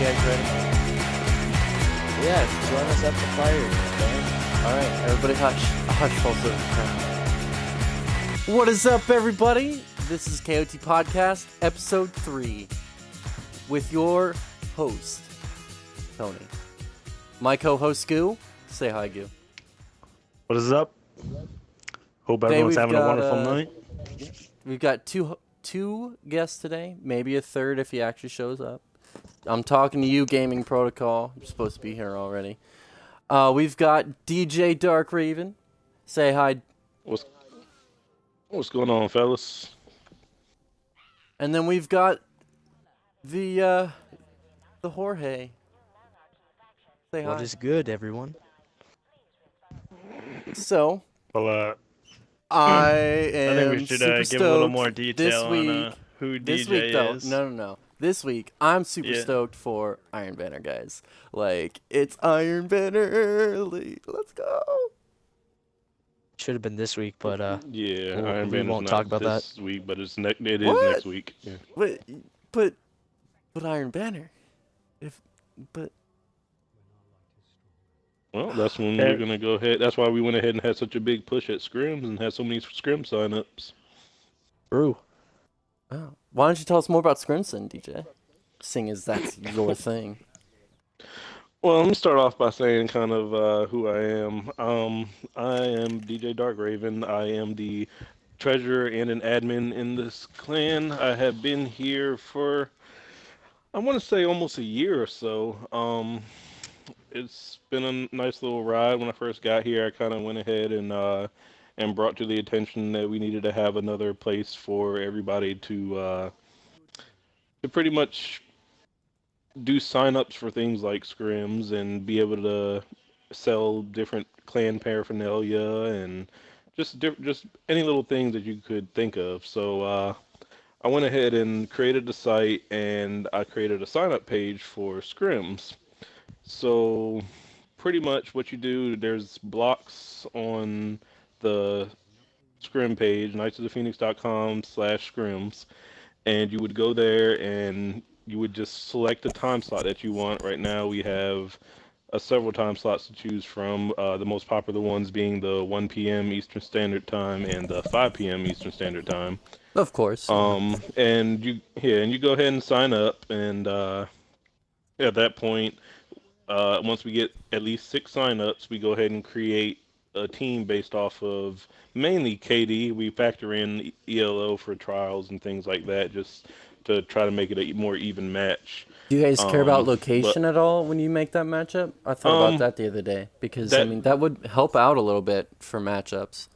guys ready? Yeah, join us at the fire, man. All right, everybody hush. A hush pulse of What is up, everybody? This is KOTPodcast, episode 3, with your host, Tony. My co-host, Goo. Say hi, Goo. What is up? Hope Today everyone's we've having a got, wonderful night. We've got two guests today, maybe a third if he actually shows up. I'm talking to you, Gaming Protocol. You're supposed to be here already. We've got DJ Dark Raven. Say hi. What's going on, fellas? And then we've got the Jorge. Say hi. What is good, everyone? So, Well, I I am think we should super give a little stoked more this detail week. on who This DJ week, though, is. no. This week, I'm super stoked for Iron Banner, guys. Like, it's Iron Banner early. Let's go. Should have been this week, but Yeah, we Iron Banner's won't not talk about this week, but it is What? next week. Yeah. But Iron Banner. Well, that's when we're gonna go ahead. That's why we went ahead and had such a big push at scrims and had so many scrim signups. True. Oh. Why don't you tell us more about Scrimson, DJ? Seeing as that's your thing. Well, let me start off by saying kind of who I am. I am DJ Dark Raven. I am the treasurer and an admin in this clan. I have been here for, I want to say, almost a year or so. It's been a nice little ride. When I first got here, I kind of went ahead and brought to the attention that we needed to have another place for everybody to pretty much do sign-ups for things like scrims and be able to sell different clan paraphernalia and just any little things that you could think of. So I went ahead and created the site, and I created a sign-up page for scrims. So pretty much what you do, there's blocks on the scrim page, knightsofthephoenix.com/scrims, and you would go there and you would just select the time slot that you want. Right now we have several time slots to choose from, the most popular ones being the 1 p.m. Eastern Standard Time and the 5 p.m. Eastern Standard Time. Of course. And you go ahead and sign up, and at that point, once we get at least 6 signups, we go ahead and create a team based off of mainly KD. We factor in ELO for trials and things like that, just to try to make it a more even match. Do you guys care about location at all when you make that matchup? I thought about that the other day, because that would help out a little bit for matchups.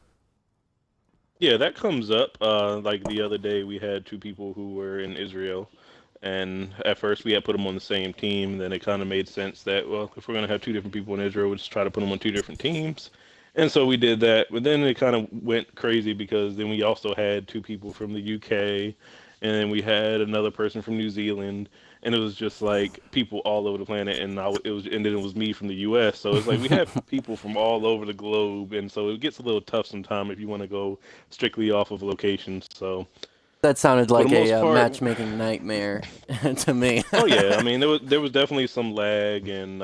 Yeah, that comes up. Like the other day, we had 2 people who were in Israel. And at first we had put them on the same team. Then it kind of made sense that, well, if we're going to have 2 different people in Israel, we'll just try to put them on 2 different teams. And so we did that. But then it kind of went crazy, because then we also had 2 people from the UK, and then we had another person from New Zealand. And it was just like people all over the planet. And then it was me from the US. So it's like we have people from all over the globe. And so it gets a little tough sometimes if you want to go strictly off of locations. So that sounded like a part, matchmaking nightmare to me. Oh yeah, I mean there was definitely some lag, and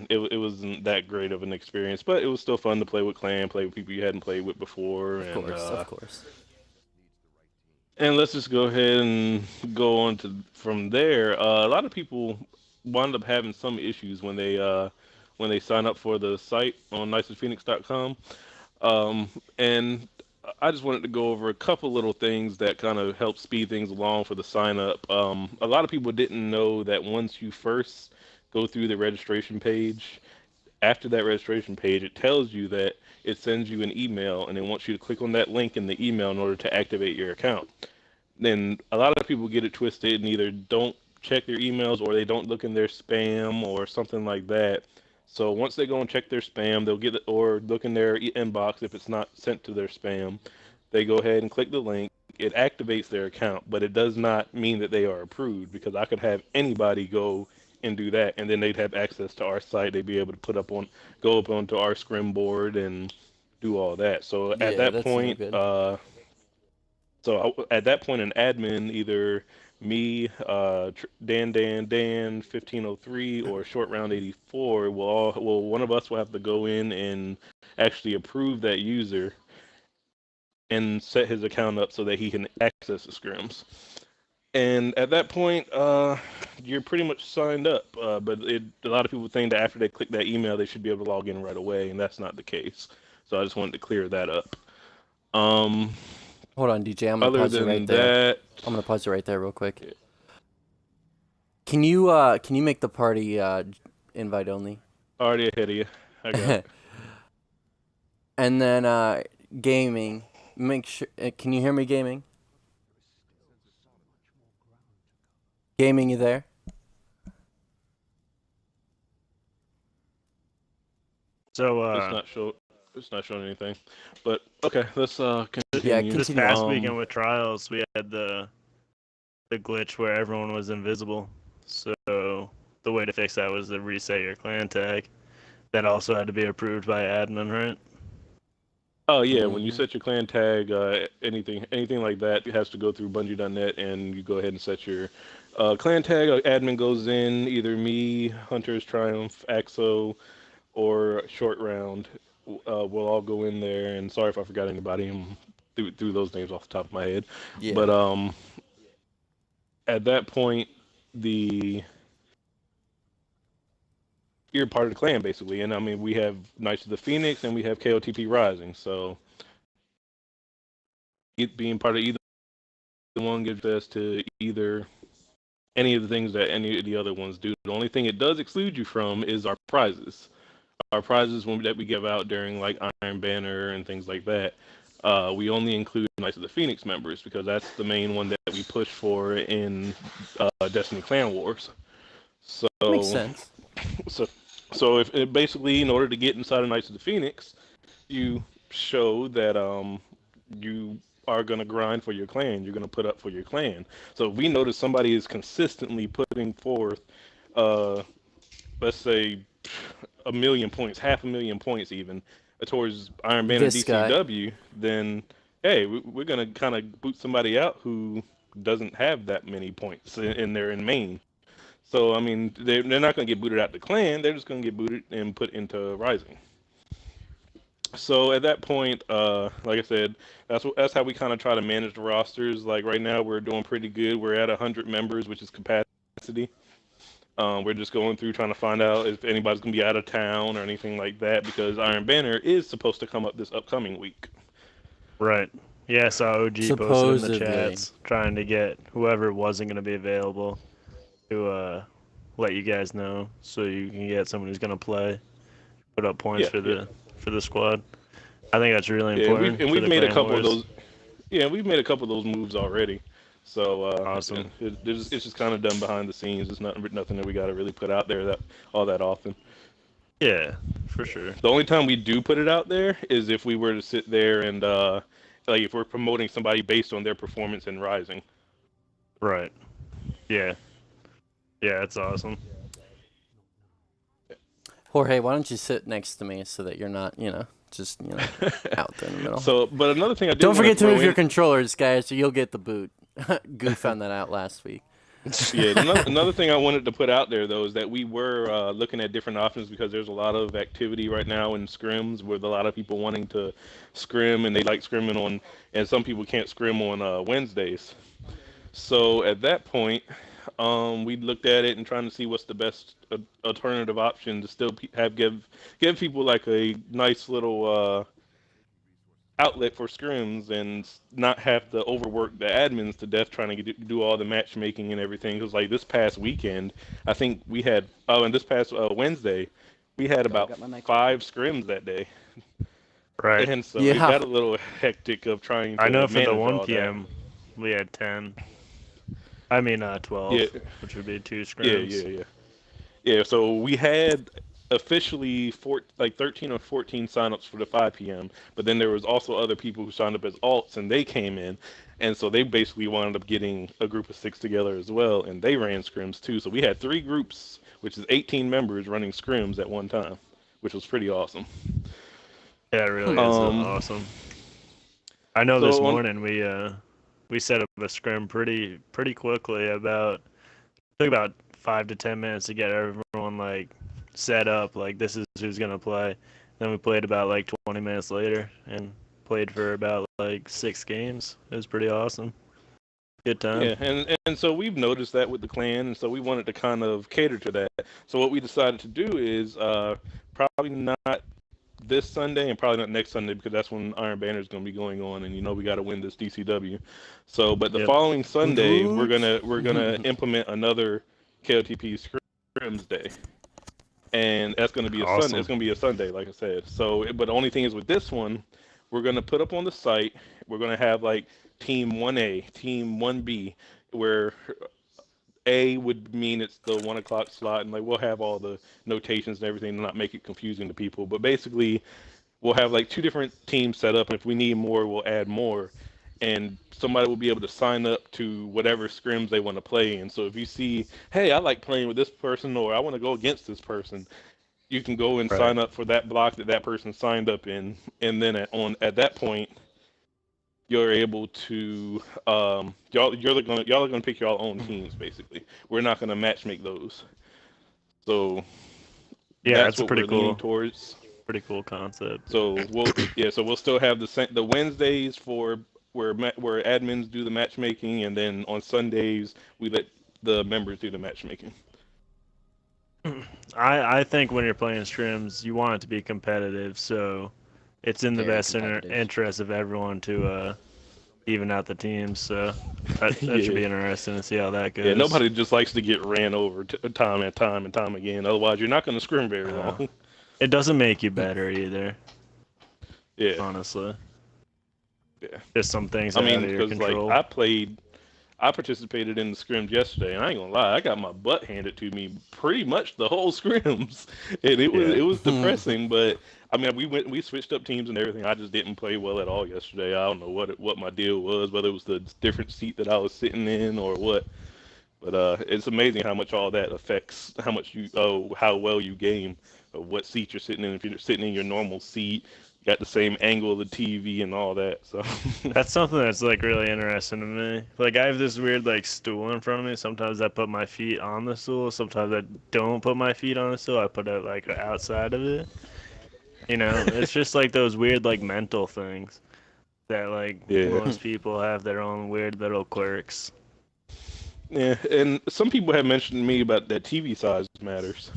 it wasn't that great of an experience, but it was still fun to play with clan, play with people you hadn't played with before. Of course. And let's just go ahead and go on from there. A lot of people wound up having some issues when they sign up for the site on knightsofphoenix.com, and I just wanted to go over a couple little things that kind of help speed things along for the sign up. A lot of people didn't know that once you first go through the registration page, after that registration page, it tells you that it sends you an email, and it wants you to click on that link in the email in order to activate your account. Then a lot of people get it twisted and either don't check their emails, or they don't look in their spam or something like that. So once they go and check their spam, they'll get it, or look in their inbox if it's not sent to their spam. They go ahead and click the link. It activates their account, but it does not mean that they are approved, because I could have anybody go and do that, and then they'd have access to our site. They'd be able to go up onto our scrim board and do all that. So at that point, an admin either me, Dan 1503, or Short Round 84 one of us will have to go in and actually approve that user and set his account up so that he can access the scrims. And at that point, you're pretty much signed up. But a lot of people think that after they click that email, they should be able to log in right away, and that's not the case. So I just wanted to clear that up. Hold on, DJ. I'm gonna Other pause you than right there. that, I'm gonna pause you right there real quick. Yeah. Can you make the party invite only? Already ahead of you. I got it. And then gaming. Make sure. Can you hear me, gaming? Gaming, you there? So It's not showing anything. But okay, let's continue. Yeah, this continue. past weekend with trials, we had the glitch where everyone was invisible. So the way to fix that was to reset your clan tag. That also had to be approved by admin, right? Oh yeah, when you set your clan tag, anything like that, it has to go through Bungie.net, and you go ahead and set your clan tag. Admin goes in, either me, Hunter's Triumph, Axo, or Short Round. We'll all go in there, and sorry if I forgot anybody. I'm through those names off the top of my head. Yeah. But at that point, you're part of the clan basically, and I mean we have Knights of the Phoenix and we have KOTP Rising, so being part of either one gives us to either any of the things that any of the other ones do. The only thing it does exclude you from is our prizes. Our prizes that we give out during like Iron Banner and things like that. We only include Knights of the Phoenix members because that's the main one that we push for in Destiny Clan Wars. So Makes sense. So if basically, in order to get inside of Knights of the Phoenix, you show that you are going to grind for your clan. You're going to put up for your clan. So if we notice somebody is consistently putting forth, let's say, 1 million points, 500,000 points even, towards Iron Banner DCW, then, hey, we're going to kind of boot somebody out who doesn't have that many points in their main. So, I mean, they're not going to get booted out the clan. They're just going to get booted and put into Rising. So at that point, like I said, that's how we kind of try to manage the rosters. Like right now, we're doing pretty good. We're at 100 members, which is capacity. We're just going through trying to find out if anybody's going to be out of town or anything like that, because Iron Banner is supposed to come up this upcoming week. Right. Yeah, I saw OG posted in the chats trying to get whoever wasn't going to be available to let you guys know so you can get someone who's going to play, put up points for the squad. I think that's really important. We've made a couple of those. Yeah, we've made a couple of those moves already. So awesome. It's just kind of done behind the scenes. It's nothing that we got to really put out there all that often. Yeah, for sure. The only time we do put it out there is if we were to sit there and like if we're promoting somebody based on their performance in Rising. Right. Yeah. Yeah, it's awesome. Jorge, why don't you sit next to me so that you're not, just, out there in the middle. So, but another thing don't forget to move your controllers, guys, or you'll get the boot. Goof found that out last week. Yeah, another thing I wanted to put out there, though, is that we were looking at different options because there's a lot of activity right now in scrims with a lot of people wanting to scrim, and they like scrimming on, and some people can't scrim on Wednesdays. So at that point, we looked at it and trying to see what's the best alternative option to still give people like a nice little outlet for scrims and not have to overwork the admins to death trying to do all the matchmaking and everything. Because like this past weekend, I think we had and this past Wednesday, we had about 5 scrims that day. Right. And so it got a little hectic of trying to I know for the 1 all p.m. we had 10. I mean 12, which would be 2 scrims. Yeah, so we had officially 13 or 14 signups for the 5 p.m. But then there was also other people who signed up as alts, and they came in, and so they basically wound up getting a group of 6 together as well, and they ran scrims too. So we had 3 groups, which is 18 members running scrims at one time, which was pretty awesome. Yeah, it really is awesome. I know this morning we we set up a scrim pretty quickly. Took about 5 to 10 minutes to get everyone like set up. Like this is who's gonna play. Then we played about like 20 minutes later and played for about like 6 games. It was pretty awesome. Good time. Yeah, and so we've noticed that with the clan, and so we wanted to kind of cater to that. So what we decided to do is probably not this Sunday and probably not next Sunday because that's when Iron Banner is going to be going on, and we got to win this DCW. So, but the following Sunday we're gonna implement another KOTP scrims day, and that's going to be a Sunday. It's going to be a Sunday, like I said. So, but the only thing is with this one, we're going to put up on the site. We're going to have like Team 1A, Team 1B, where A would mean it's the 1 o'clock slot, and like we'll have all the notations and everything to not make it confusing to people. But basically, we'll have like 2 different teams set up, and if we need more, we'll add more. And somebody will be able to sign up to whatever scrims they want to play in. So if you see, hey, I like playing with this person, or I want to go against this person, you can go and sign up for that block that person signed up in, and then at that point, you're able to y'all are gonna pick your own teams. Basically, we're not gonna match make those. So yeah, that's what we're leaning towards. Pretty cool concept. So we'll still have the Wednesdays for where admins do the matchmaking, and then on Sundays we let the members do the matchmaking. I think when you're playing scrims, you want it to be competitive, so it's in the best interest of everyone to even out the teams. So that should be interesting to see how that goes. Yeah, nobody just likes to get ran over time and time and time again. Otherwise, you're not going to scrim very long. It doesn't make you better either. Yeah, honestly. Yeah, just some things out of your control. Like I participated in the scrims yesterday, and I ain't gonna lie, I got my butt handed to me pretty much the whole scrims, and it was depressing. But I mean, we switched up teams and everything. I just didn't play well at all yesterday. I don't know what my deal was, whether it was the different seat that I was sitting in or what. But it's amazing how much all that affects how well you game, or what seat you're sitting in. If you're sitting in your normal seat, got the same angle of the TV and all that. So that's something that's like really interesting to me. Like I have this weird like stool in front of me. Sometimes I put my feet on the stool. Sometimes I don't put my feet on the stool. I put it like outside of it. It's just like those weird like mental things that like most people have their own weird little quirks. Yeah, and some people have mentioned to me about that TV size matters.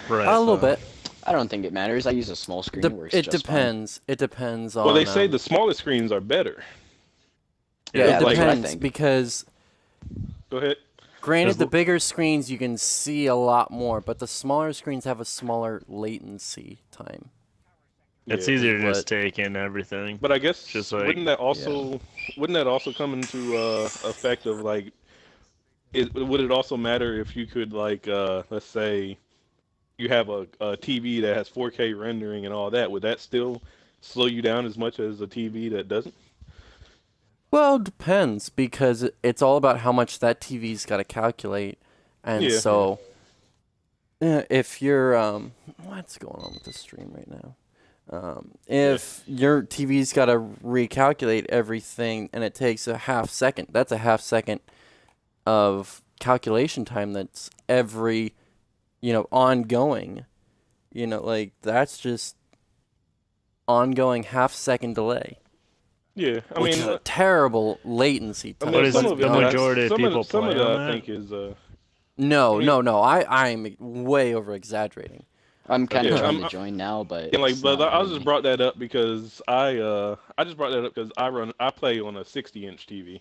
Right. A little bit. I don't think it matters. I use a small screen. It depends. Fine. It depends on. Well, they say the smaller screens are better. Yeah, it depends because. Go ahead. Granted, the bigger screens you can see a lot more, but the smaller screens have a smaller latency time. It's easier to just take in everything. But I guess just like, wouldn't that also come into effect of like, would it also matter if you could like let's say you have a TV that has 4K rendering and all that, would that still slow you down as much as a TV that doesn't? Well, it depends, because it's all about how much that TV's got to calculate. And so if you're what's going on with the stream right now? If your TV's got to recalculate everything and it takes a half second, that's a half second of calculation time that's every ongoing, like that's just ongoing half-second delay. Yeah, which is a terrible latency time. But is the majority of people some of that I think is No. I'm way over exaggerating. I'm kind of trying to join now, but I just brought that up because I play on a 60-inch TV.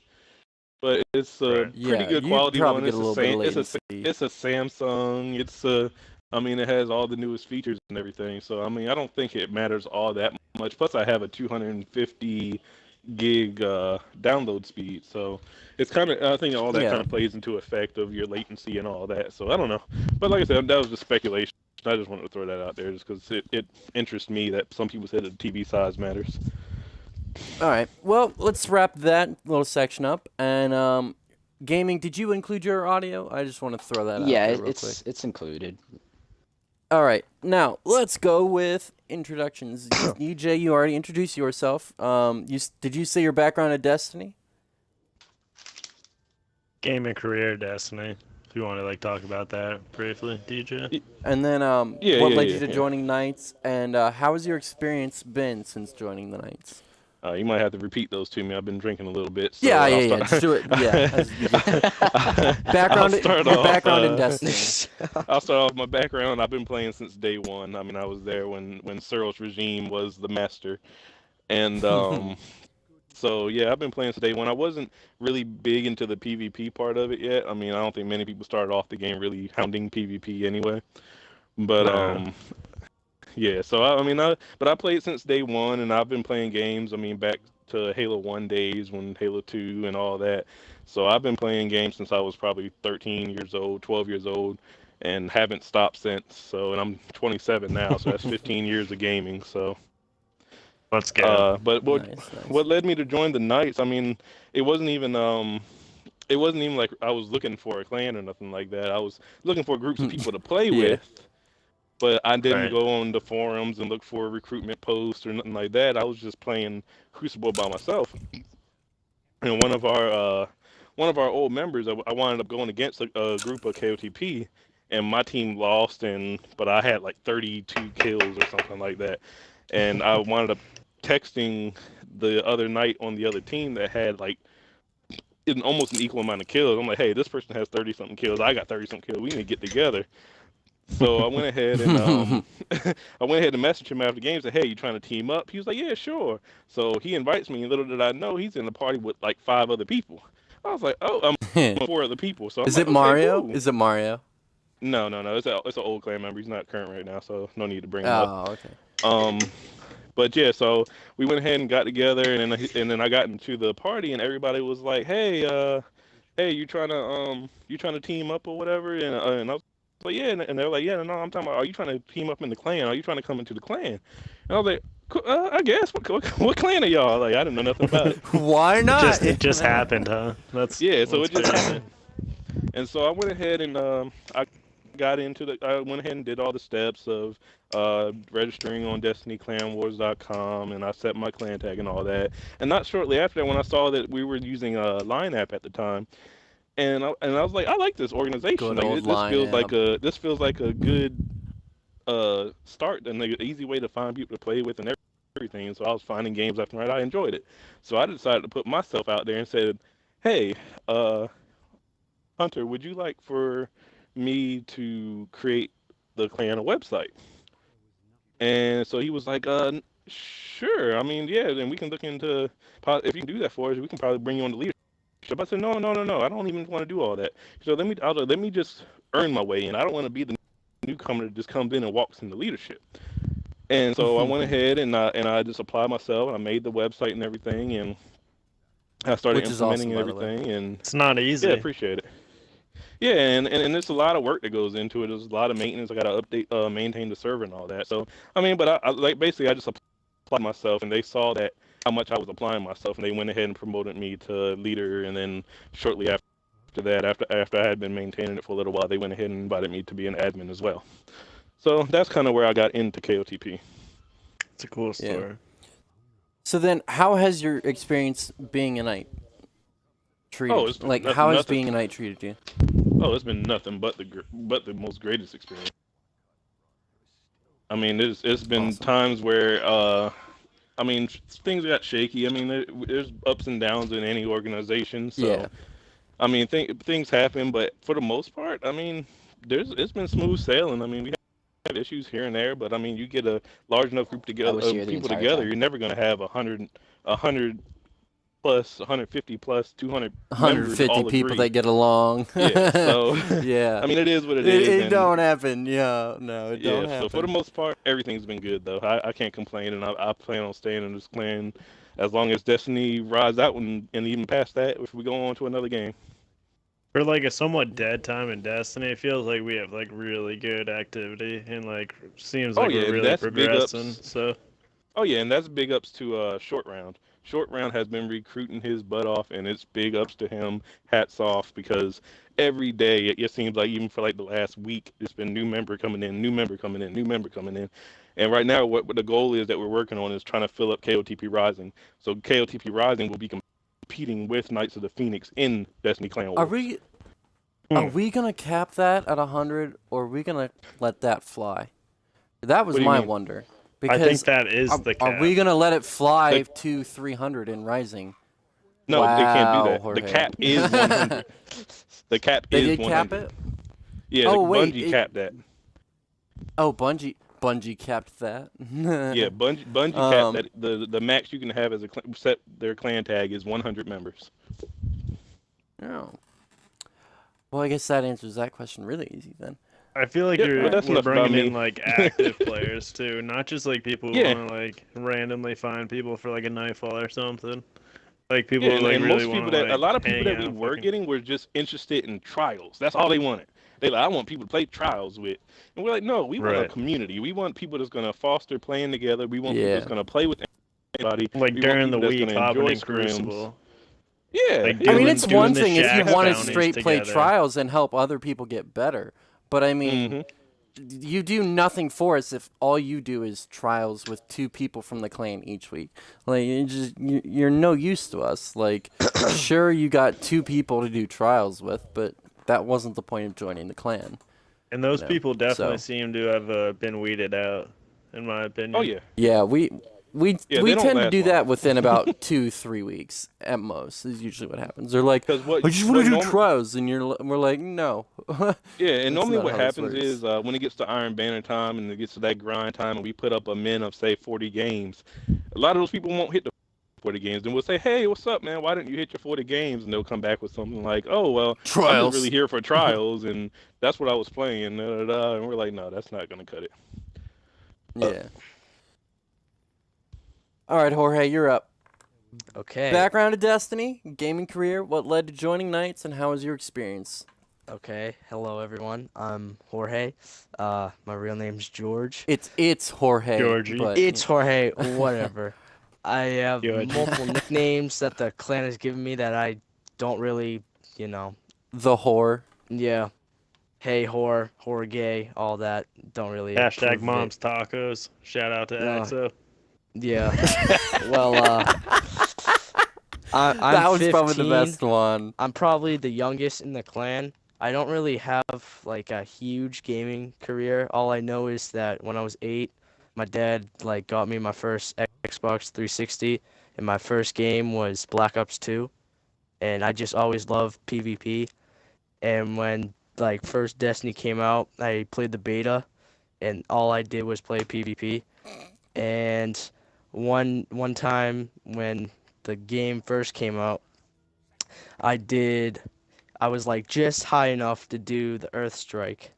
But it's a pretty good quality one. It's a Samsung. It has all the newest features and everything. So I don't think it matters all that much. Plus, I have a 250 gig download speed. So it's I think all that kind of plays into effect of your latency and all that. So I don't know. But like I said, that was just speculation. I just wanted to throw that out there just because it interests me that some people said that the TV size matters. All right. Well, let's wrap that little section up. And gaming, did you include your audio? I just want to throw that out there real quick. It's included. All right, now let's go with introductions. EJ, you already introduced yourself. Did you say your background at Destiny? Game and career Destiny. If you want to talk about that briefly, DJ. And then what led you to joining Knights, and how has your experience been since joining the Knights? You might have to repeat those to me. I've been drinking a little bit. So Yeah. Just do it. Yeah. Background in Destiny. I'll start off my background. I've been playing since day one. I mean, I was there when Cyril's regime was the master, and so yeah, I've been playing since day one. I wasn't really big into the PvP part of it yet. I mean, I don't think many people started off the game really hounding PvP anyway. But yeah, so I played since day one, and I've been playing games. I mean, back to Halo 1 days when Halo 2 and all that. So I've been playing games since I was probably 13 years old, 12 years old, and haven't stopped since. So, and I'm 27 now, so that's 15 years of gaming. So let's go. But what led me to join the Knights? I mean, it wasn't even like I was looking for a clan or nothing like that. I was looking for groups of people to play with. But I didn't go on the forums and look for recruitment posts or nothing like that. I was just playing Crucible by myself. And one of our old members, I wound up going against a group of KOTP, and my team lost. But I had 32 kills or something like that. And I wound up texting the other Knight on the other team that had almost an equal amount of kills. I'm like, hey, this person has 30-something kills. I got 30-something kills. We need to get together. So I went ahead and messaged him after the game. Said, "Hey, you trying to team up?" He was like, "Yeah, sure." So he invites me, and little did I know he's in the party with 5 other people. I was like, "Oh, I'm 4 other people." So Is it Mario? Is it Mario? No. It's an old clan member. He's not current right now, so no need to bring him up. Oh, okay. But yeah, so we went ahead and got together, and then I got into the party, and everybody was like, "Hey, you trying to team up or whatever?" And I was. But yeah, and they're like, yeah, no, I'm talking about, are you trying to team up in the clan? Are you trying to come into the clan? And I was like, I guess. What clan are y'all? I didn't know nothing about it. Why not? It just happened, huh? So it just happened. And so I went ahead and I went ahead and did all the steps of registering on DestinyClanWars.com, and I set my clan tag and all that. And not shortly after that, when I saw that we were using Line App at the time. And I was like, I like this organization. This feels like a good start and an easy way to find people to play with and everything. So I was finding games left and right. I enjoyed it. So I decided to put myself out there and said, hey, Hunter, would you like for me to create the clan a website? And so he was like, sure. I mean, yeah, then we can look into, if you can do that for us, we can probably bring you on the leadership. I said, no, I don't even want to do all that. So let me just earn my way in. I don't want to be the newcomer that just comes in and walks into leadership. And so I went ahead and I just applied myself, and I made the website and everything, and I started implementing everything. And it's not easy. Yeah, appreciate it. Yeah, and there's a lot of work that goes into it. There's a lot of maintenance. I got to update, maintain the server and all that. So I mean, but I basically I just applied myself, and they saw that how much I was applying myself, and they went ahead and promoted me to leader. And then shortly after that, after I had been maintaining it for a little while, they went ahead and invited me to be an admin as well. So that's kind of where I got into KOTP. It's a cool story. Yeah. So then, how has your experience being a Knight treated? How has being a Knight treated you? Oh, it's been nothing but the most greatest experience. I mean, it's been times where I mean, things got shaky. I mean, there's ups and downs in any organization. So, yeah. I mean, things happen, but for the most part, I mean, it's been smooth sailing. I mean, we have issues here and there, but I mean, you get a large enough group together of people together, you're never going to have 100 plus, 150 plus, 200 150 people that get along. Yeah, so yeah. I mean, it is what it is. It don't happen. Yeah, no, it don't happen. So for the most part, everything's been good though. I can't complain, and I plan on staying in this clan as long as Destiny rides out and even past that, if we go on to another game. For a somewhat dead time in Destiny, it feels like we have really good activity and seems like we're really progressing. So. Oh yeah, and that's big ups to Short Round. Short Round has been recruiting his butt off, and it's big ups to him. Hats off, because every day it seems like, even for like the last week, it's been new member coming in, new member coming in, new member coming in. And right now, what the goal is that we're working on is trying to fill up KOTP Rising. So KOTP Rising will be competing with Knights of the Phoenix in Destiny Clan Wars. Are we gonna cap that at 100, or are we gonna let that fly? That was my wonder. Because I think that is the cap. Are we gonna let it fly to 300 in Rising? No, wow, they can't do that. Jorge. The cap is 100. The cap they is did 100. cap it? Yeah, Bungie capped that. Oh, Bungie capped that. Yeah, Bungie capped that. The max you can have as set their clan tag is 100 members. Oh. Well, I guess that answers that question really easy then. I feel like we're bringing in like active players too, not just like people who want to like randomly find people for like a nightfall or something. Like people who like really want to. A lot of people that we were getting were just interested in trials. That's all they wanted. They like, I want people to play trials with, and we're like, no, we want a community. We want people that's gonna foster playing together. We want people that's gonna play with anybody. Like during the week, hopping in Crucible. Yeah, like I mean, it's one thing if you want to straight play trials and help other people get better, but I mean, you do nothing for us if all you do is trials with 2 people from the clan each week. Like, you're no use to us. Like, sure, you got 2 people to do trials with, but that wasn't the point of joining the clan. And those people definitely seem to have been weeded out, in my opinion. Oh yeah. Yeah, we tend to do that within about 2-3 weeks at most. Is usually what happens. They're like, I just want to do trials, and we're like, no. Yeah, and normally what happens is when it gets to Iron Banner time and it gets to that grind time, and we put up a min of say 40 games, a lot of those people won't hit the 40 games, and we'll say, hey, what's up, man? Why didn't you hit your 40 games? And they'll come back with something like, oh, well, trials. I was really here for trials, and that's what I was playing. And we're like, no, that's not gonna cut it. Yeah. All right, Jorge, you're up. Okay. Background of Destiny, gaming career, what led to joining Knights, and how was your experience? Okay. Hello, everyone. I'm Jorge. My real name's George. It's Jorge. Georgie. But, it's Jorge. Whatever. I have multiple nicknames that the clan has given me that I don't really, The whore. Yeah. Hey, whore gay, all that. Don't really. Hashtag mom's tacos. Shout out to Axo. Yeah. Well, I'm that was 15. probably the best one. I'm probably the youngest in the clan. I don't really have like a huge gaming career. All I know is that when I was 8, my dad like got me my first Xbox 360, and my first game was Black Ops 2, and I just always loved PvP. And when like first Destiny came out, I played the beta, and all I did was play PvP. And one time when the game first came out, I was like just high enough to do the Earth Strike,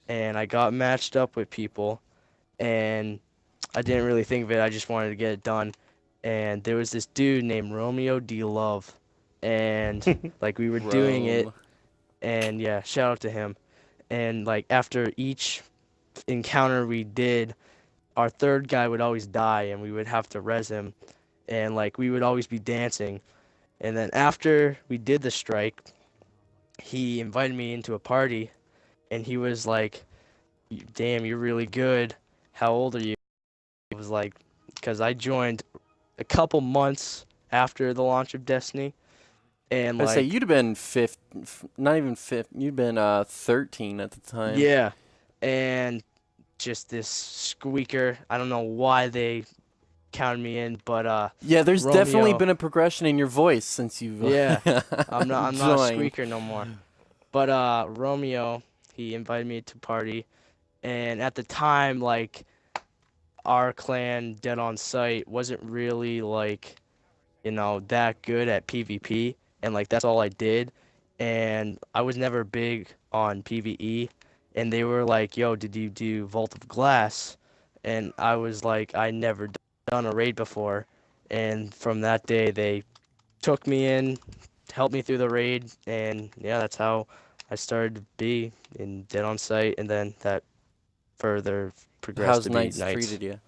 and I got matched up with people, and I didn't really think of it. I just wanted to get it done. And there was this dude named Romeo D. Love, and like we were doing it, and yeah, shout out to him. And like after each encounter we did, our third guy would always die, and we would have to res him, and like we would always be dancing. And then after we did the strike, he invited me into a party, and he was like, damn, you're really good. How old are you? I was like, because I joined a couple months after the launch of Destiny, and I say you'd have been not even 5. You'd been 13 at the time. Yeah, and just this squeaker. I don't know why they counted me in, but yeah, there's Romeo, definitely been a progression in your voice since you've I'm not a squeaker no more. But Romeo, he invited me to party, and at the time, like our clan Dead on Sight wasn't really like that good at PvP, and like that's all I did, and I was never big on PvE. And they were like, yo, did you do Vault of Glass? And I was like, I never done a raid before. And from that day, they took me in, helped me through the raid. And yeah, that's how I started to be in Dead on Sight. And then that further progressed to be Knights. How's Knights treated you?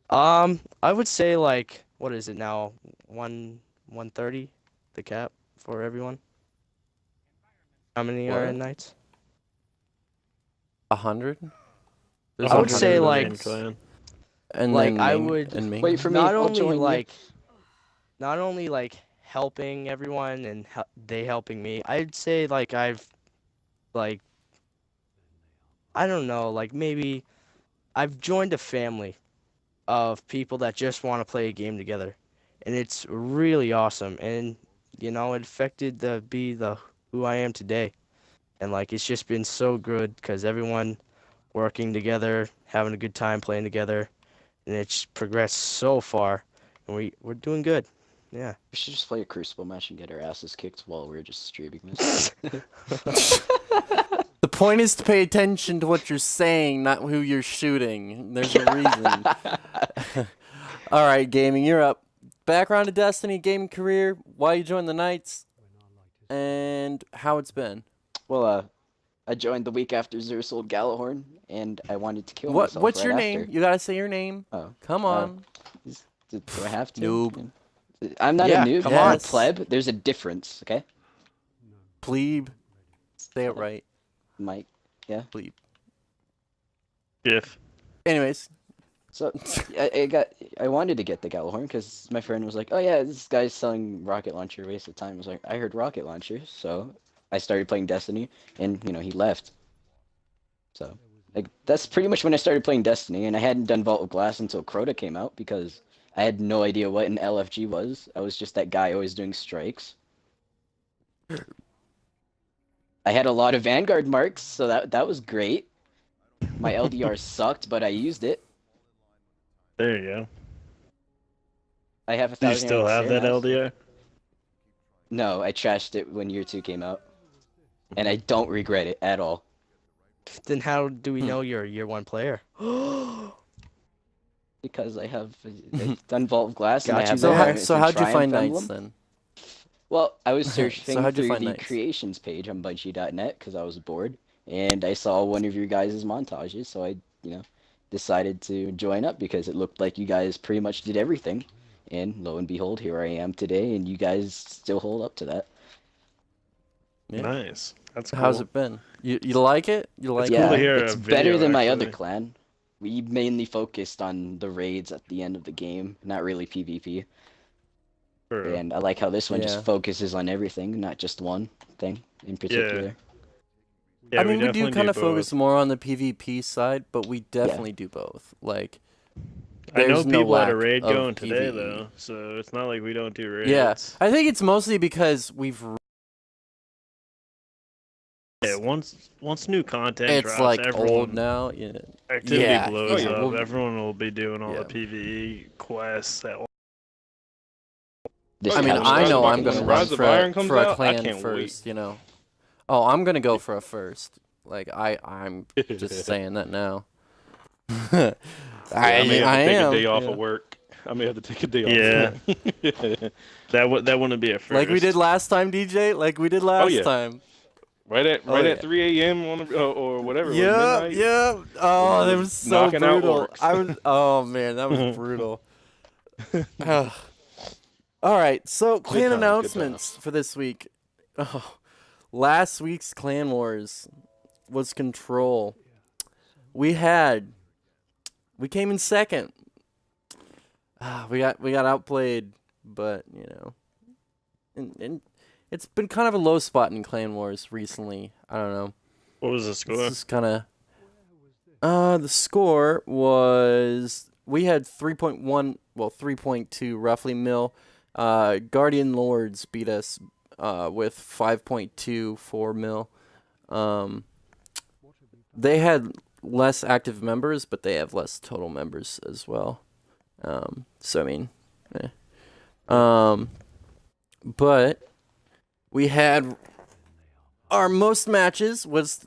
I would say like what is it now? 130, the cap for everyone. How many are in Knights? 100. I would say like, and like then I Ming would and Ming. Wait for me. not I'll only join like, not only like helping everyone and they helping me. I'd say like like I don't know, like maybe I've joined a family of people that just want to play a game together, and it's really awesome. And it affected the who I am today, and like it's just been so good because everyone working together, having a good time playing together, and it's progressed so far, and we're doing good. Yeah. We should just play a Crucible match and get our asses kicked while we're just streaming this. The point is to pay attention to what you're saying, not who you're shooting. There's a reason. All right, gaming, you're up. Background to Destiny, gaming career, why you joined the Knights, and how it's been. Well, I joined the week after Zeus sold Galahorn, and I wanted to kill myself. What's right your after. name? You gotta say your name. Oh, Come on. Do I have to? Noob. I'm not Yeah, a noob. come I'm on. a pleb. There's a difference, okay? Plebe. Say it right. Mike. Yeah. Plebe. If. Anyways. So I wanted to get the Galahorn because my friend was like, "Oh yeah, this guy's selling rocket launcher. Waste of time." I was like, "I heard rocket launcher," so I started playing Destiny, and he left. So like that's pretty much when I started playing Destiny, and I hadn't done Vault of Glass until Crota came out because I had no idea what an LFG was. I was just that guy always doing strikes. I had a lot of Vanguard marks, so that was great. My LDR sucked, but I used it. There you go. I have 1,000. Do you still have that LDR? No, I trashed it when Year 2 came out. And I don't regret it at all. Then how do we know you're a Year 1 player? Because I've done Vault of Glass and I Got have you So, there. so how'd you find Triumph Knights Emblem. then? Well, I was searching how'd you through find the Knights? creations page on Budgie.net because I was bored. And I saw one of your guys' montages, so I, decided to join up because it looked like you guys pretty much did everything. And lo and behold, here I am today, and you guys still hold up to that. Yeah. Nice. That's cool. How's it been? You like it? You like cool Yeah, to hear it's a better video, than my actually. other clan. We mainly focused on the raids at the end of the game, not really PvP. True. And I like how this one Yeah. just focuses on everything, not just one thing in particular. Yeah, I mean, we do definitely kind of both. focus more on the PvP side, but we definitely do both. Like, I know there's no people had a lack raid of going today, PvE. though, so it's not like we don't do raids. Yeah, I think it's mostly because Yeah, once new content it's drops, like everyone, old now. Yeah. activity Yeah, blows yeah, up. well, Everyone will be doing all yeah. the PvE quests at once. This I mean, couch I doesn't know make I'm any gonna sense. run Rise of Iron comes for a out, I clan can't first. wait. Oh, I'm gonna go for a first. Like I'm just saying that now. I may have to take am. a day off Yeah. of work. I may have to take a day off. Yeah. Of work. That wouldn't be a first. Like we did last time, DJ. Like we did last yeah. time. right at yeah. 3 a.m. on the, or whatever. It was Yeah, midnight. yeah. Oh, that was so knocking out brutal. orcs. Oh man, that was brutal. Ugh. All right, so clan times, good announcements for this week. Oh, last week's Clan Wars was Control. We came in second. We got outplayed, but and it's been kind of a low spot in Clan Wars recently. I don't know. What was the score? This is kind of. The score was we had 3.1, well 3.2 roughly mil. Guardian Lords beat us with 5.24 mil. They had less active members, but they have less total members as well. So I mean, but we had our most matches was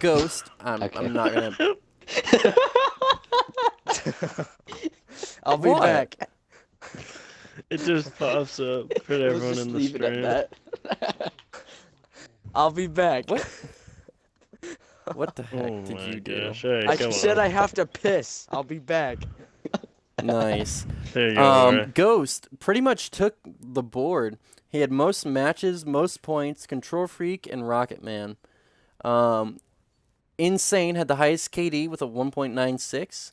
Ghost. I'm not gonna. I'll be What? back. It just pops up for everyone Let's just in the leave it stream. at that. I'll be back. What the heck Oh did my you do? gosh. Hey, I come said on. I have to piss. I'll be back. Nice. There you go. Laura. Ghost pretty much took the board. He had most matches, most points, Control Freak, and Rocket Man. Insane had the highest KD with a 1.96.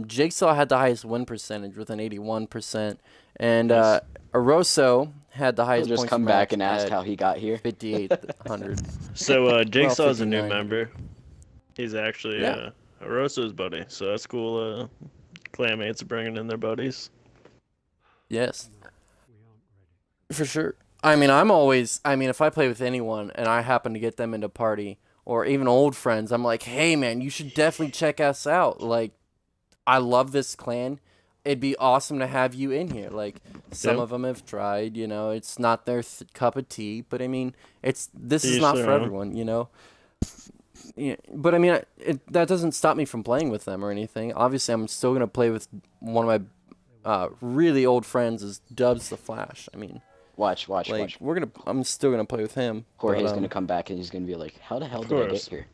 Jigsaw had the highest win percentage with an 81%. And Aroso had the highest He'll just points come per back match and ask at how he got here. 5,800. So Jigsaw's a new 59. member. He's actually Aroso's buddy, so that's cool. Clanmates are bringing in their buddies. Yes. For sure. I mean, if I play with anyone and I happen to get them into party, or even old friends, I'm like, hey, man, you should definitely check us out. Like, I love this clan. It'd be awesome to have you in here. Like, some of them have tried, it's not their cup of tea, but I mean, this is not for everyone, Yeah, but I mean, that doesn't stop me from playing with them or anything. Obviously, I'm still going to play with one of my really old friends is Dubs the Flash. I mean, Watch. I'm still gonna play with him. Jorge's gonna come back and he's gonna be like, "How the hell did I get here?"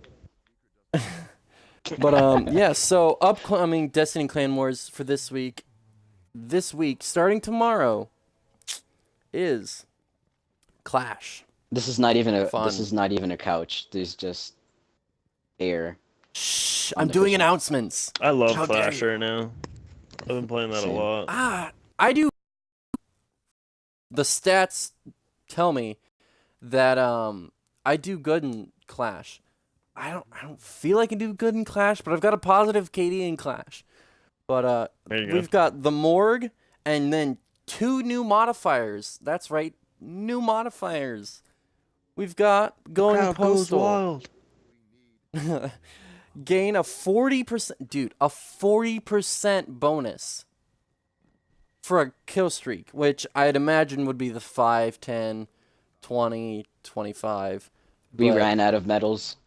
But yeah. So upcoming Destiny Clan Wars for this week. This week, starting tomorrow, is Clash. This is not even a. Fun. This is not even a couch. There's just air. Shh! I'm doing announcements. I love Clash right now. I've been playing that a lot. I do. The stats tell me that I do good in Clash. I don't feel like I do good in Clash, but I've got a positive KD in Clash. But we've got the Morgue and then 2 new modifiers. That's right, new modifiers. We've got going postal. Gain a 40%, dude, a 40% bonus for a kill streak, which I'd imagine would be the 5, 10, 20, 25. We ran out of medals.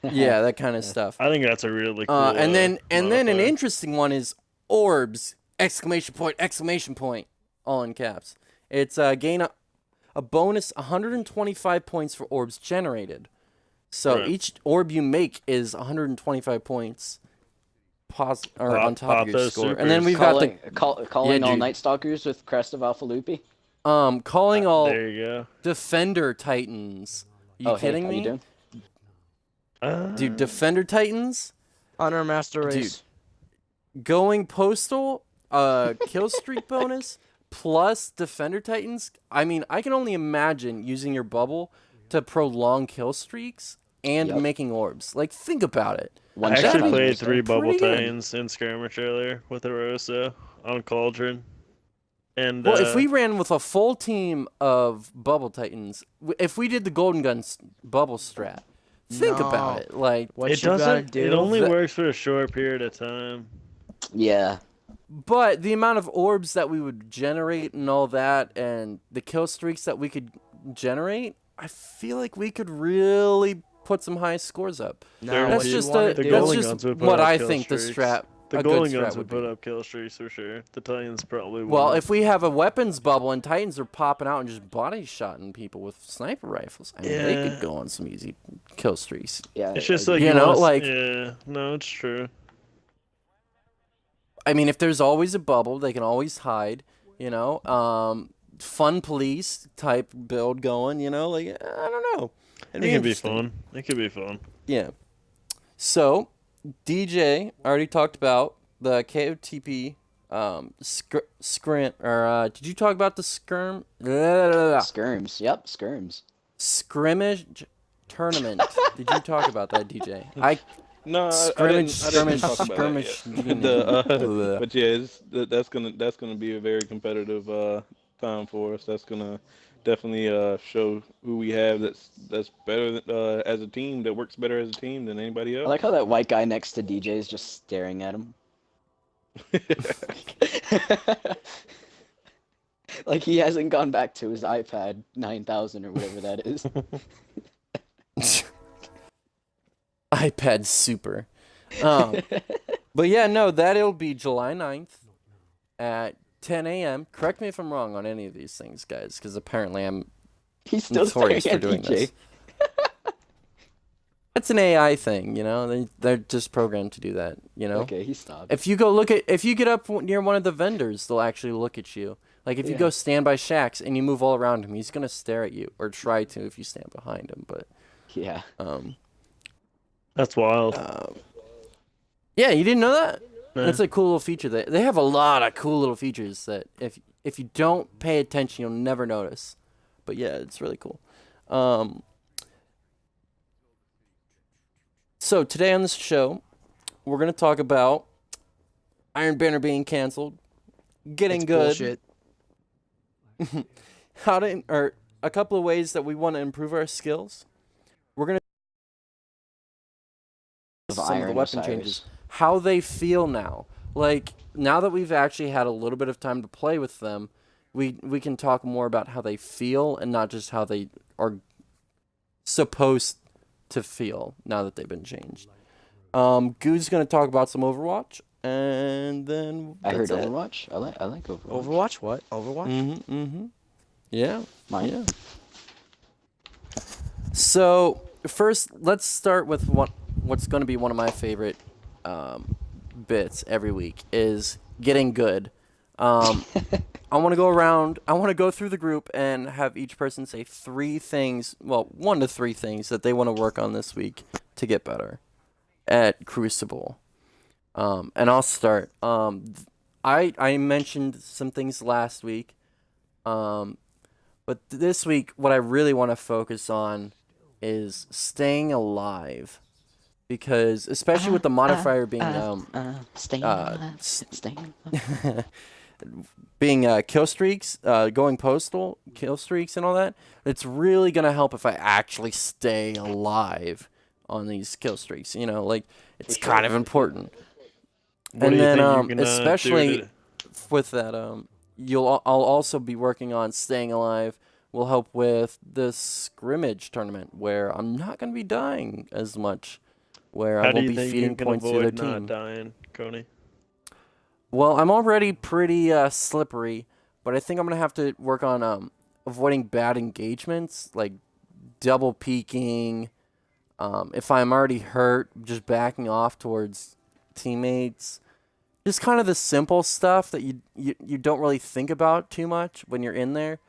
Yeah, that kind of stuff. I think that's a really cool. And then an interesting one is orbs! Exclamation point! All in caps. It's gain a bonus 125 points for orbs generated. So each orb you make is 125 points. On top of your score. Supers. And then we've got calling all Night Stalkers with Crest of Alpha Loopy. Calling all there you go. Defender Titans. You kidding me? You doing? Dude, Defender Titans? Honor Master Race. Dude, going postal, kill streak bonus, plus Defender Titans. I mean, I can only imagine using your bubble to prolong kill streaks and making orbs. Like, think about it. I actually played 3 Bubble Titans in skirmish earlier with Arosa on Cauldron. And if we ran with a full team of Bubble Titans, if we did the Golden Guns bubble strat, think about it. Like, it doesn't. It only works for a short period of time. Yeah. But the amount of orbs that we would generate and all that, and the kill streaks that we could generate, I feel like we could really put some high scores up. That's just what I think the strat. The Golden Guns would put up kill streaks for sure. The Titans probably would. Well, if we have a weapons bubble and Titans are popping out and just body shotting people with sniper rifles, I mean, they could go on some easy kill streaks. Yeah, it's just like no, it's true. I mean, if there's always a bubble, they can always hide. Fun police type build going. Like I don't know. It could be fun. It could be fun. Yeah. So, DJ already talked about the KOTP scrim. Or did you talk about the skirm? Skirms. Yep, skirms. Scrimmage tournament. Did you talk about that, DJ? No, skirmish. But yeah, that's gonna be a very competitive time for us. That's gonna definitely show who we have that's better as a team, that works better as a team than anybody else. I like how that white guy next to DJ is just staring at him. Like he hasn't gone back to his iPad 9000 or whatever that is. iPad Super. But yeah, no, that'll be July 9th at 10 a.m. Correct me if I'm wrong on any of these things, guys, because apparently I'm He's still notorious for doing DJ. this. It's an AI thing, you know. They're just programmed to do that, you know. Okay, he stopped. If you get up near one of the vendors, they'll actually look at you. Like if you go stand by Shaxx and you move all around him, he's gonna stare at you or try to if you stand behind him. But Yeah. That's wild. Yeah, you didn't know that? Nah. That's a cool little feature. They have a lot of cool little features that if you don't pay attention, you'll never notice. But yeah, it's really cool. So today on this show, we're gonna talk about Iron Banner being canceled, getting It's good, bullshit. or a couple of ways that we want to improve our skills. We're gonna some of the weapon changes, how they feel now. Like now that we've actually had a little bit of time to play with them, we can talk more about how they feel and not just how they are supposed to feel now that they've been changed. Goo's gonna talk about some Overwatch, and then I heard that's it. Overwatch. I like Overwatch. Overwatch? What? Overwatch? Yeah. Mine. Yeah. So first, let's start with what's going to be one of my favorite bits every week is getting good. I want to go around. I want to go through the group and have each person say 3 things. Well, 1 to 3 things that they want to work on this week to get better at Crucible. And I'll start. I mentioned some things last week. But this week, what I really want to focus on is staying alive, because especially with the modifier being Staying alive. Staying alive. being kill streaks, going postal kill streaks and all that, it's really gonna help if I actually stay alive on these kill streaks. You know, like it's kind of important. What And do you then think you're gonna especially do with that, I'll also be working on staying alive. Will help with the scrimmage tournament where I'm not going to be dying as much, where I How do won't you be think you feeding can points to their avoid not team. dying, Coney? Well, I'm already pretty slippery, but I think I'm going to have to work on avoiding bad engagements, like double peeking. If I'm already hurt, just backing off towards teammates. Just kind of the simple stuff that you don't really think about too much when you're in there.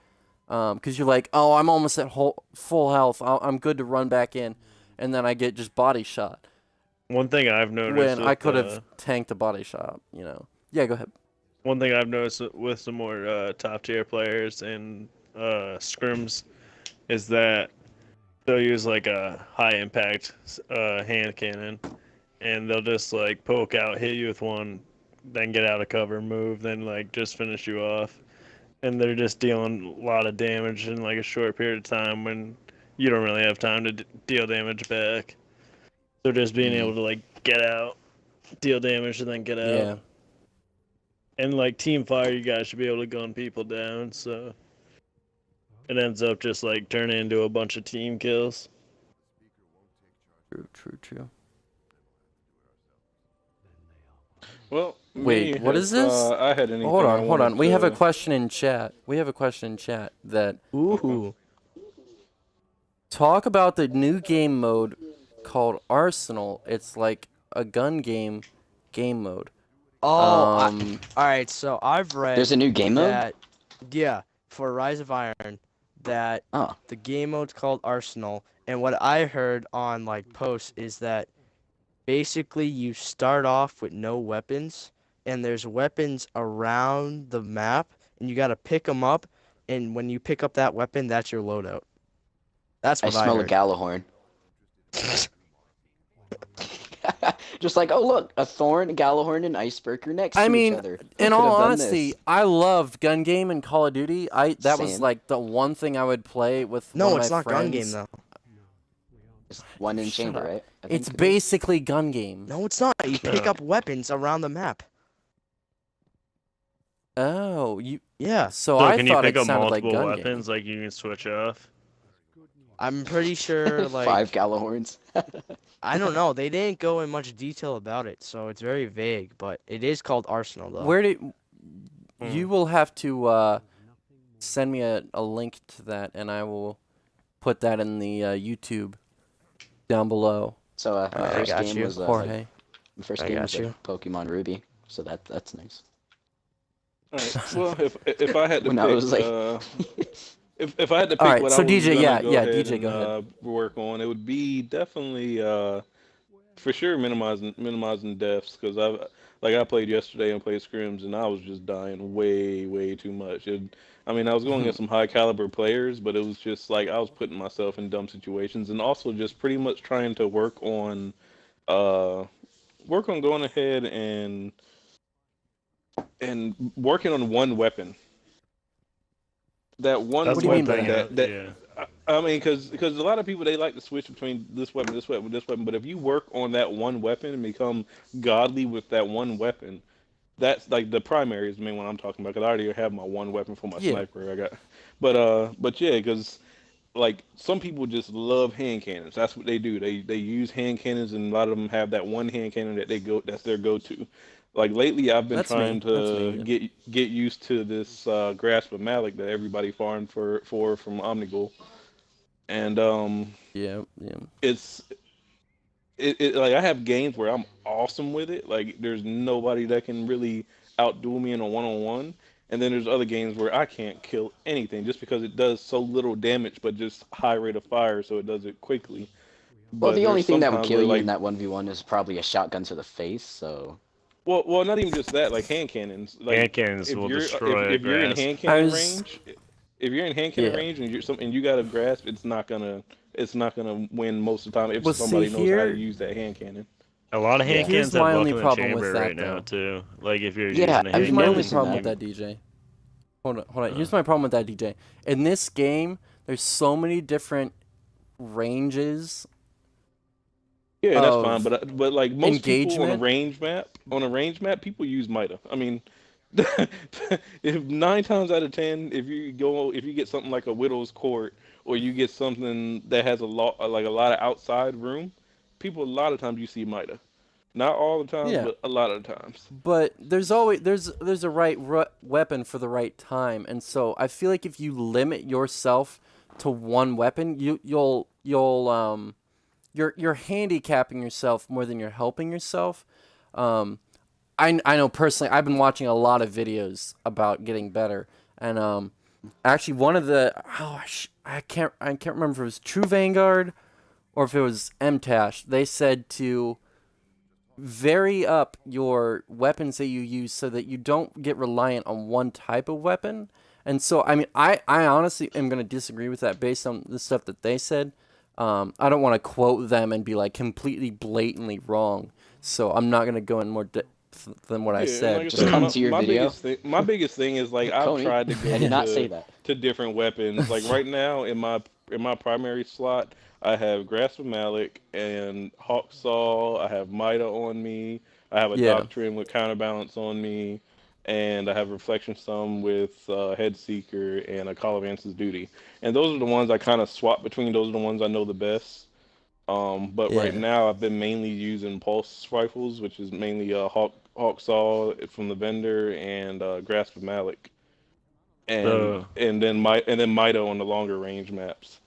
Because you're like, oh, I'm almost at full health. I'm good to run back in. And then I get just body shot. One thing I've noticed When I with, could have tanked a body shot, you know. Yeah, go ahead. one thing I've noticed with some more top tier players and scrims is that they'll use like a high impact hand cannon, and they'll just like poke out, hit you with one, then get out of cover, move, then like just finish you off. And they're just dealing a lot of damage in like a short period of time when you don't really have time to deal damage back. So just being able to like get out, deal damage, and then get out. Yeah. And like team fire, you guys should be able to gun people down. So it ends up just like turning into a bunch of team kills. True. Well, Wait, what is this? I had anything Hold I on. wanted We have a to- question in chat. That Ooh. talk about the new game mode called Arsenal. It's like a gun game mode. Oh, all right. So I've read. There's a new game mode? that, yeah, for Rise of Iron, that Oh. the game mode's called Arsenal, and what I heard on like posts is that basically you start off with no weapons, and there's weapons around the map, and you gotta pick them up, and when you pick up that weapon, that's your loadout. That's I what I smell a heard. Gallahorn. Just like, oh look, a Thorn, a Gallahorn, and Icebreaker next to each other. Who in could all have done honesty, this? I loved gun game and Call of Duty. That was Same. like the one thing I would play with No, one of it's my not friends. gun game though. It's one in Shut chamber, up. right? I It's think it is. basically gun game. No, it's not. You pick Yeah. up weapons around the map. Oh, you. Yeah, So So I can you thought pick it up sounded like multiple gun weapons? game. Like you can switch off. I'm pretty sure. Like 5 Gallahorns. I don't know. They didn't go in much detail about it, so it's very vague. But it is called Arsenal, though. Where did you will have to send me a link to that, and I will put that in the YouTube down below. So my I first got game you. was Jorge. my first I game got was you. Pokemon Ruby. So that's nice. All right. Well, if I had to When I pick, was like, if I had to All pick right, what I so was DJ, gonna yeah, go yeah, ahead DJ, and go ahead. work on, it would be definitely for sure minimizing deaths because I played yesterday and played scrims and I was just dying way too much. I mean, I was going against some high caliber players, but it was just like I was putting myself in dumb situations and also just pretty much trying to uh work on going ahead and working on one weapon. That one That's What do you mean one by weapon thing. that? that Yeah. I mean, because a lot of people they like to switch between this weapon. But if you work on that one weapon and become godly with that one weapon, that's like the primary is the main one I'm talking about. Because I already have my one weapon for my Yeah, sniper. I got, but yeah, because like some people just love hand cannons. That's what they do. They use hand cannons, and a lot of them have that one hand cannon that they go. That's their go-to. Like lately, I've been that's trying me. That's to me. Yeah. get used to this grasp of Malik that everybody farmed for from Omnigul, and Yeah, yeah. it's like I have games where I'm awesome with it. Like there's nobody that can really outdo me in a one-on-one. And then there's other games where I can't kill anything just because it does so little damage, but just high rate of fire, so it does it quickly. well, But the only there's thing that would sometimes kill where you in like, that 1v1 is probably a shotgun to the face. So well, not even just that, like hand cannons. Like Hand cannons if will you're destroy a if you're in grasp. hand I cannon was, range, if you're in hand cannon yeah. range and you got a grasp, it's not gonna win most of the time if Well, see somebody knows how to here, use that hand cannon. A lot of hand yeah, here's cannons have my luck only in the problem with chamber right that now though. too. Like if you're yeah, using a I've Here's hand my only noticed cannon, problem with that. that, DJ. Hold on. uh, Here's my problem with that, DJ. In this game, there's so many different ranges Yeah, and that's fine, of but like most people engagement. on a range map, people use Mida. I mean, if 9 times out of 10, if you get something like a Widow's Court or you get something that has a lot of outside room, people a lot of times you see Mida. Not all the times, Yeah, but a lot of the times. but there's always there's a right weapon for the right time, and so I feel like if you limit yourself to one weapon, you're handicapping yourself more than you're helping yourself. Um, I know personally, I've been watching a lot of videos about getting better, and actually one of the I can't remember if it was True Vanguard or if it was MTash. They said to vary up your weapons that you use so that you don't get reliant on one type of weapon. And so, I mean, I honestly am going to disagree with that based on the stuff that they said. I don't want to quote them and be like completely blatantly wrong. So I'm not going to go in more depth than what I Yeah, and like said. I Just said, come to your video. my biggest thing is like I've Coney, tried to I go did not say that. to different weapons. Like right now in my primary slot, I have Grasp of Malik and Hawk Saw. I have Mida on me. I have a Yeah. Doctrine with Counterbalance on me, and I have Reflection Sum with Head Seeker and a Call of Answer's Duty. And those are the ones I kind of swap between. Those are the ones I know the best. But right Yeah. now I've been mainly using pulse rifles, which is mainly Hawk Saw from the vendor and Grasp of Malik, so and then Mida on the longer range maps,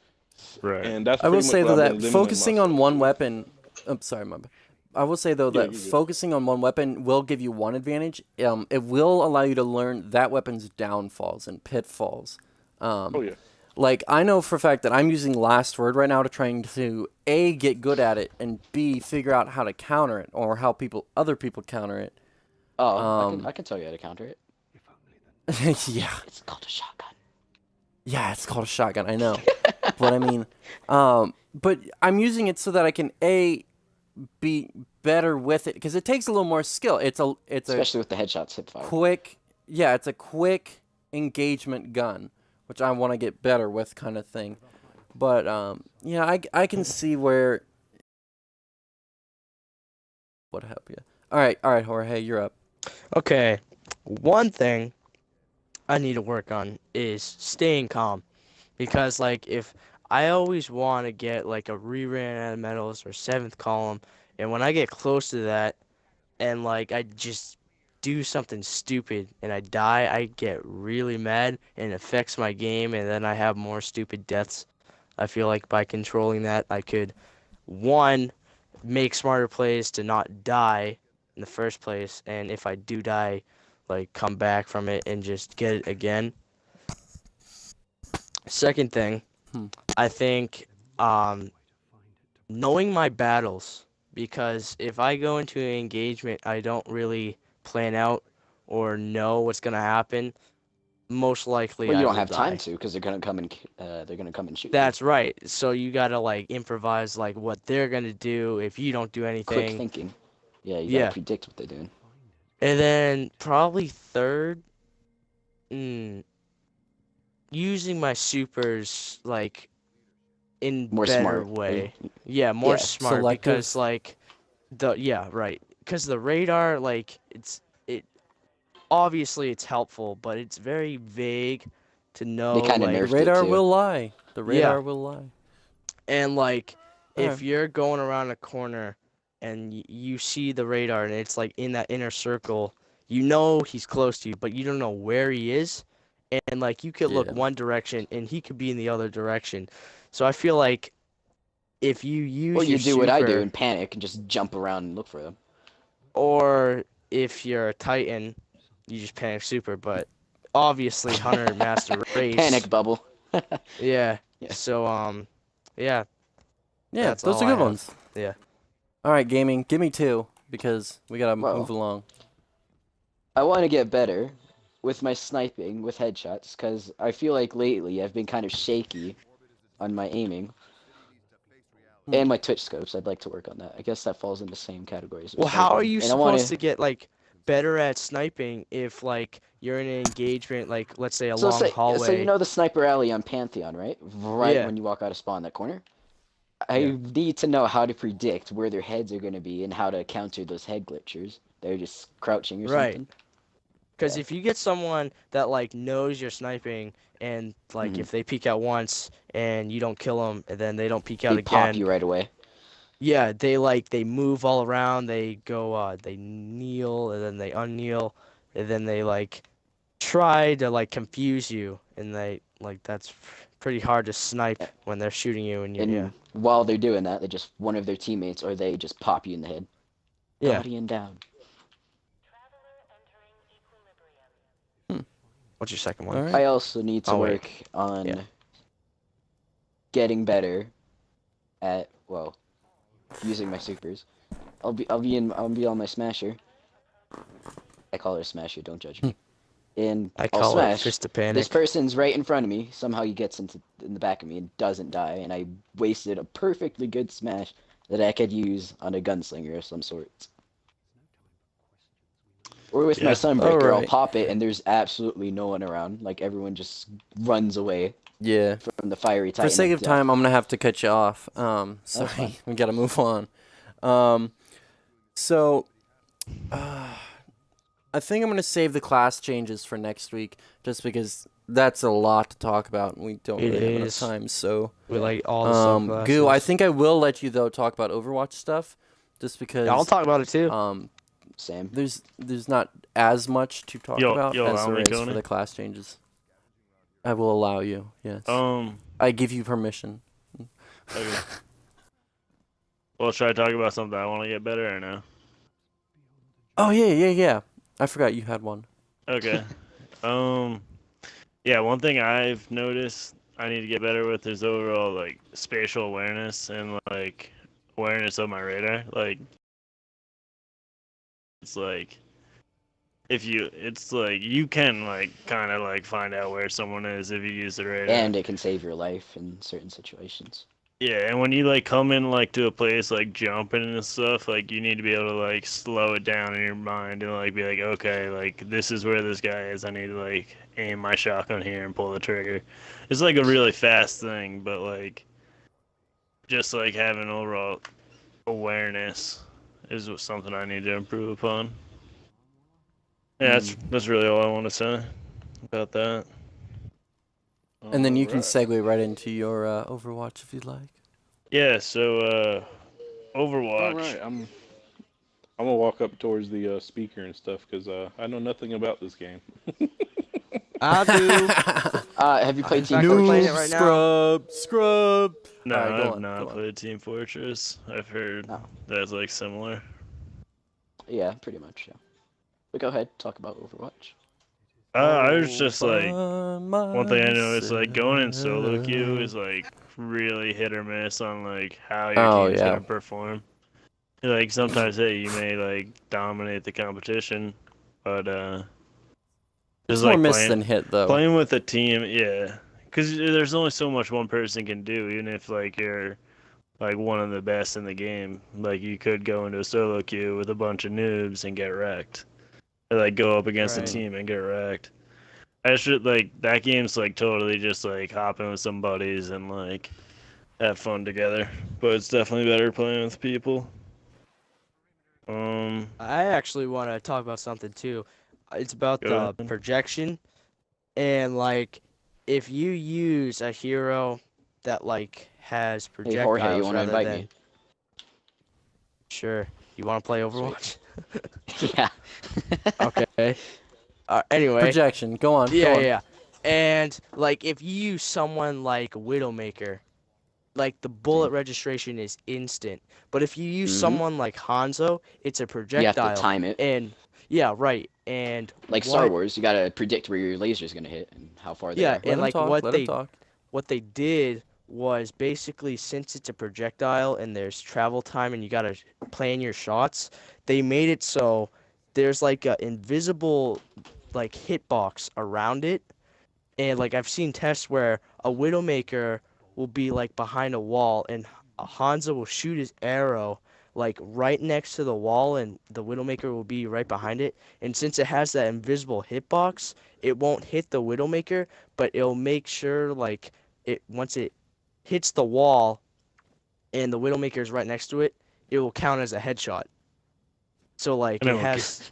right. and that's I will pretty much say what though I've been that limiting focusing on myself one to. weapon. I'm sorry, my bad. I will say though Yeah, that you're good. focusing on one weapon will give you one advantage. It will allow you to learn that weapon's downfalls and pitfalls. Oh Um, yeah, like I know for a fact that I'm using Last Word right now to trying to A, get good at it, and B, figure out how to counter it or how other people counter it. Oh, Um, I can tell you how to counter it. yeah, It's called a shotgun. yeah, it's called a shotgun. I know, but I mean, but I'm using it so that I can A, be better with it because it takes a little more skill. It's a Especially with the headshots hip fire. quick, yeah, it's a quick engagement gun, which I want to get better with, kind of thing. But yeah, I can see where would help you. All right, Jorge, you're up. Okay, one thing I need to work on is staying calm. Because, like, if I always want to get, like, a rerun out of medals or 7th column, and when I get close to that, and, like, I just do something stupid and I die, I get really mad and it affects my game, and then I have more stupid deaths. I feel like by controlling that, I could one, make smarter plays to not die in the first place, and if I do die, like come back from it and just get it again. Second thing, I think knowing my battles, because if I go into an engagement I don't really plan out or know what's gonna happen, most likely Well, you I don't will have time die. to because they're gonna come and shoot you. That's right. So you gotta like improvise like what they're gonna do if you don't do Quick anything. thinking. Yeah, you gotta Yeah. predict what they're doing. And then probably third, using my supers like in More better smart. way. Yeah, more Yeah. smart Selective. because like yeah, right. Because the radar like it obviously it's helpful, but it's very vague to They know kind of The like nerfed it radar too. will lie. The yeah. radar will lie. And like if Alright. you're going around a corner and you see the radar and it's like in that inner circle, you know he's close to you, but you don't know where he is. And like you could look Yeah. one direction and he could be in the other direction. So I feel like if you Or use your you do what I do super, and panic and just jump around and look for them. or if you're a Titan, you just panic super. But obviously Hunter Master Race, Panic bubble. yeah. Yeah. So yeah, Yeah, that's those all are I good have. ones. Yeah. Alright, gaming, give me two because we gotta move Well, along. I want to get better with my sniping with headshots because I feel like lately I've been kind of shaky on my aiming and my twitch scopes. I'd like to work on that. I guess that falls in the same category as Well, how are sniping. you And I want supposed to to. get like better at sniping if like you're in an engagement, like let's say a So long so you hallway? know the sniper alley on Pantheon, right? Right Yeah, when you walk out of spawn, that corner. yeah. I need to know how to predict where their heads are going to be and how to counter those head glitchers. They're just crouching or Right. something. Because Yeah. if you get someone that like knows you're sniping and like Hmm. if they peek out once and you don't kill them and then they don't peek out They pop again, you right away. yeah, they move all around. They go they kneel and then they unkneel and then they like try to like confuse you and they like that's pretty hard to snipe when they're shooting you and you yeah. And while they're doing that, they just one of their teammates or they just pop you in the head. Yeah. Guardian down. What's your second one? Alright. I also need to Oh, wait. work on Yeah. getting better at using my supers. I'll be on my smasher. I call her a smasher, don't judge me. And I I'll call it smash. fist of This panic. person's right in front of me. Somehow he gets in the back of me and doesn't die, and I wasted a perfectly good smash that I could use on a gunslinger of some sort. Or with my Yeah. sunbreaker, I'll Alright. pop it and there's absolutely no one around. Like everyone just runs away Yeah. from the fiery For titan. sake of death. time, I'm gonna have to cut you off. fine. Sorry, we gotta move on. So, I think I'm gonna save the class changes for next week, just because that's a lot to talk about, and we don't It really have enough is. time. So, With like all the subclasses. Goo, I think I will let you though talk about Overwatch stuff, just because I'll talk about it too. Sam. there's not as much to talk about you'll as allow there me, is for Coney? the class changes. I will allow you. Yes, Um. I give you permission. Okay. Well, should I talk about something I want to get better or no? Oh yeah. I forgot you had one. Okay. Yeah, one thing I've noticed I need to get better with is overall like spatial awareness and like awareness of my radar. Like it's like it's like you can like kind of like find out where someone is if you use the radar. And it can save your life in certain situations. Yeah, and when you like come in like to a place like jumping and stuff, like you need to be able to like slow it down in your mind and like be like, okay, like this is where this guy is. I need to like aim my shotgun here and pull the trigger. It's like a really fast thing, but like just like having overall awareness is something I need to improve upon. Yeah, that's really all I want to say about that. And then you can Alright. segue right into your Overwatch if you'd like. Yeah, so Overwatch. All right, I'm gonna walk up towards the speaker and stuff because I know nothing about this game. I do. Have you played In Team fact, I'm Fortress? playing it right now. Scrub. No, Alright, I go have on, not go on. played Team Fortress. I've heard Oh. that's like similar. Yeah, pretty much. Yeah. But go ahead, talk about Overwatch. I was just All like, by one thing I noticed, like going in solo queue myself. is like really hit or miss on like how your Oh, team's yeah. gonna perform. Like sometimes, hey, you may like dominate the competition, but It's just more like miss than hit, though. playing with a team, yeah, because there's only so much one person can do, even if like you're like one of the best in the game. Like you could go into a solo queue with a bunch of noobs and get wrecked, or like go up against a Right. team and get wrecked. I should like that game's like totally just like hopping with some buddies and like have fun together. But it's definitely better playing with people. I actually want to talk about something too. It's about Go the ahead. projection and like if you use a hero that like has Hey Jorge, you projectiles want to rather invite than me? sure. You want to play Sweet. Overwatch? Yeah. Okay. Anyway. Projection. Go on. Yeah, go on. yeah. And like if you use someone like Widowmaker, like the bullet registration is instant. But if you use Mhm. someone like Hanzo, it's a You have projectile. to time it. And yeah, right. And Like Star Wars, you gotta predict where your laser's gonna hit and how far they yeah, are. Let and him like talk. Let him talk. what they did was basically since it's a projectile and there's travel time and you gotta plan your shots, they made it so there's like a invisible like hitbox around it. And like I've seen tests where a Widowmaker will be like behind a wall and Hanzo will shoot his arrow like right next to the wall and the Widowmaker will be right behind it. And since it has that invisible hitbox, it won't hit the Widowmaker, but it'll make sure like it once it hits the wall and the Widowmaker is right next to it, it will count as a headshot. So like I it know. has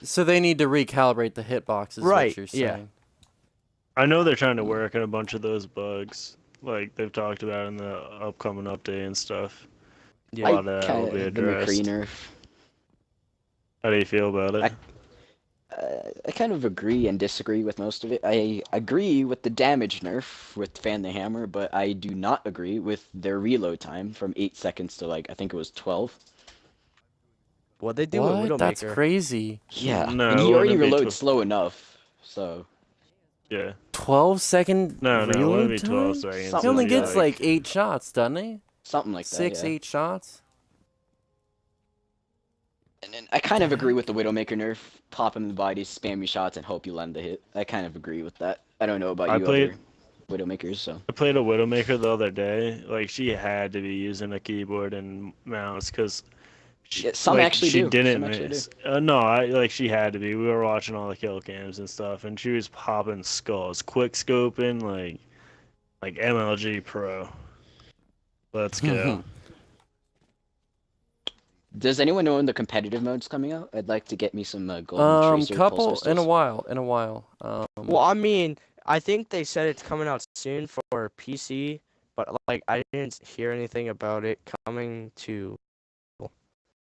So they need to recalibrate the hitbox, is Right, what you're yeah. saying. I know they're trying to work on a bunch of those bugs, like they've talked about in the upcoming update and stuff. yeah. A lot of that will be The McCree addressed. nerf. How do you feel about it? I kind of agree and disagree with most of it. I agree with the damage nerf with Fan the Hammer, but I do not agree with their reload time from 8 seconds to like I think it was 12. What they do with What? That's Widowmaker. crazy. Yeah, No, and it you already wouldn't be reload 12. slow enough, so Yeah. 12-second No, it reload wouldn't be 12 time? seconds. He Something only like gets that. like 8 shots, doesn't he? something like Six, that. Yeah. 8 shots. And then I kind of agree with the Widowmaker nerf. Pop him in the body, spam your shots, and hope you land the hit. I kind of agree with that. I don't know about I you played- other Widowmakers, so. I played a Widowmaker the other day. Like she had to be using a keyboard and mouse because Yeah, some actually she do. didn't Some actually miss. No, she had to be. We were watching all the kill cams and stuff, and she was popping skulls, quick scoping like MLG Pro. Let's go. Does anyone know when the competitive mode's coming out? I'd like to get me some golden tracer pulse Couple pistols. in a while. Well, I mean, I think they said it's coming out soon for PC, but like I didn't hear anything about it coming to.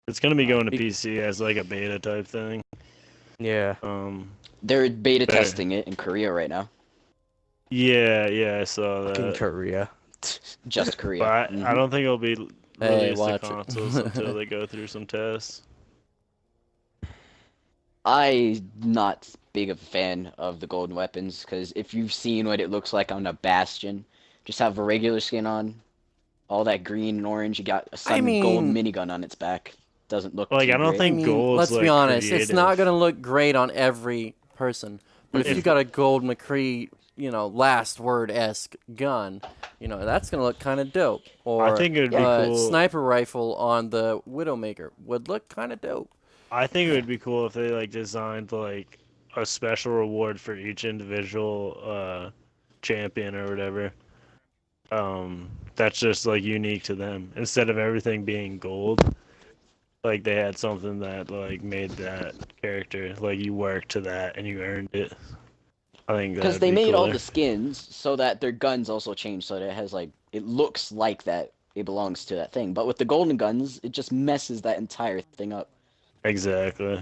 It's gonna be going to Be- PC as like a beta type thing. Yeah. They're beta There. testing it in Korea right now. Yeah, I saw Fucking that. Korea. Just Korea. But I Mhm. don't think it'll be Hey, released to watch it. consoles until they go through some tests. I'm not big of a fan of the golden weapons because if you've seen what it looks like on a Bastion, just have a regular skin on, all that green and orange. You got a sudden gold minigun on its back. Doesn't look Like, too I don't great. think gold's let's like be honest, it's not creative. gonna look great on every person. But if you got a gold McCree, last word-esque gun, that's gonna look kind of dope. Or I think it would be cool. sniper rifle on the Widowmaker would look kind of dope. I think it would be cool if they like designed like a special reward for each individual champion or whatever. That's just like unique to them. Instead of everything being gold, like they had something that like made that character like you worked to that and you earned it. I think Because that'd they be made all cooler. the skins so that their guns also change so that it has like it looks like that it belongs to that thing. But with the golden guns, it just messes that entire thing up. Exactly.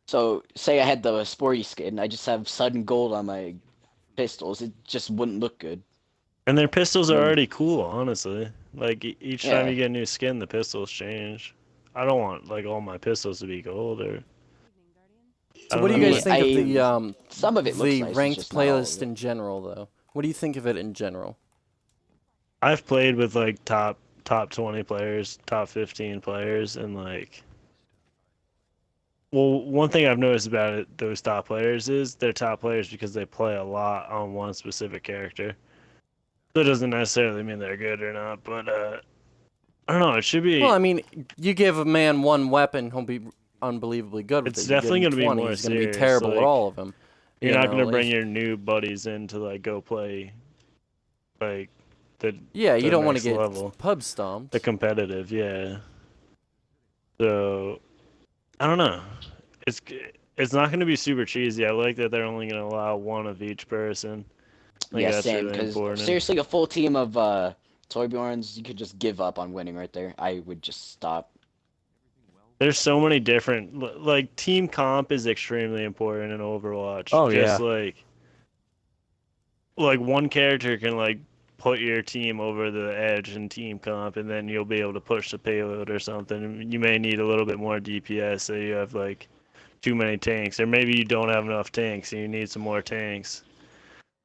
So, say I had the sporty skin, I just have sudden gold on my pistols. It just wouldn't look good. And their pistols are No, already cool, honestly. Like each time yeah. you get a new skin, the pistols change. I don't want like all my pistols to be gold or I So don't what do I you know. guys mean, think of some of it looks the nice. It's ranked just not all of playlist it. in general, though? What do you think of it in general? I've played with like top 20 players, top 15 players, and like, well, one thing I've noticed about those top players is they're top players because they play a lot on one specific character. That doesn't necessarily mean they're good or not, but I don't know. It should Well, I be. mean, you give a man one weapon, he'll be unbelievably good with It's it. You give definitely him going to be 20, more he's going to be serious. terrible at Like, all of them. you're You not going know, to bring like, your new buddies in to like go play like yeah, you the don't want to next get level, pub stomped. the competitive, yeah. So I don't know. It's it's not going to be super cheesy. I like that they're only going to allow one of each person. I think Yeah, that's same. really Because important. seriously, a full team of Torbjorns, you could just give up on winning right there. I would just stop. There's so many different like team comp is extremely important in Overwatch. Oh Just yeah. like one character can like put your team over the edge in team comp, and then you'll be able to push the payload or something. You may need a little bit more DPS, so you have like too many tanks, or maybe you don't have enough tanks, and you need some more tanks.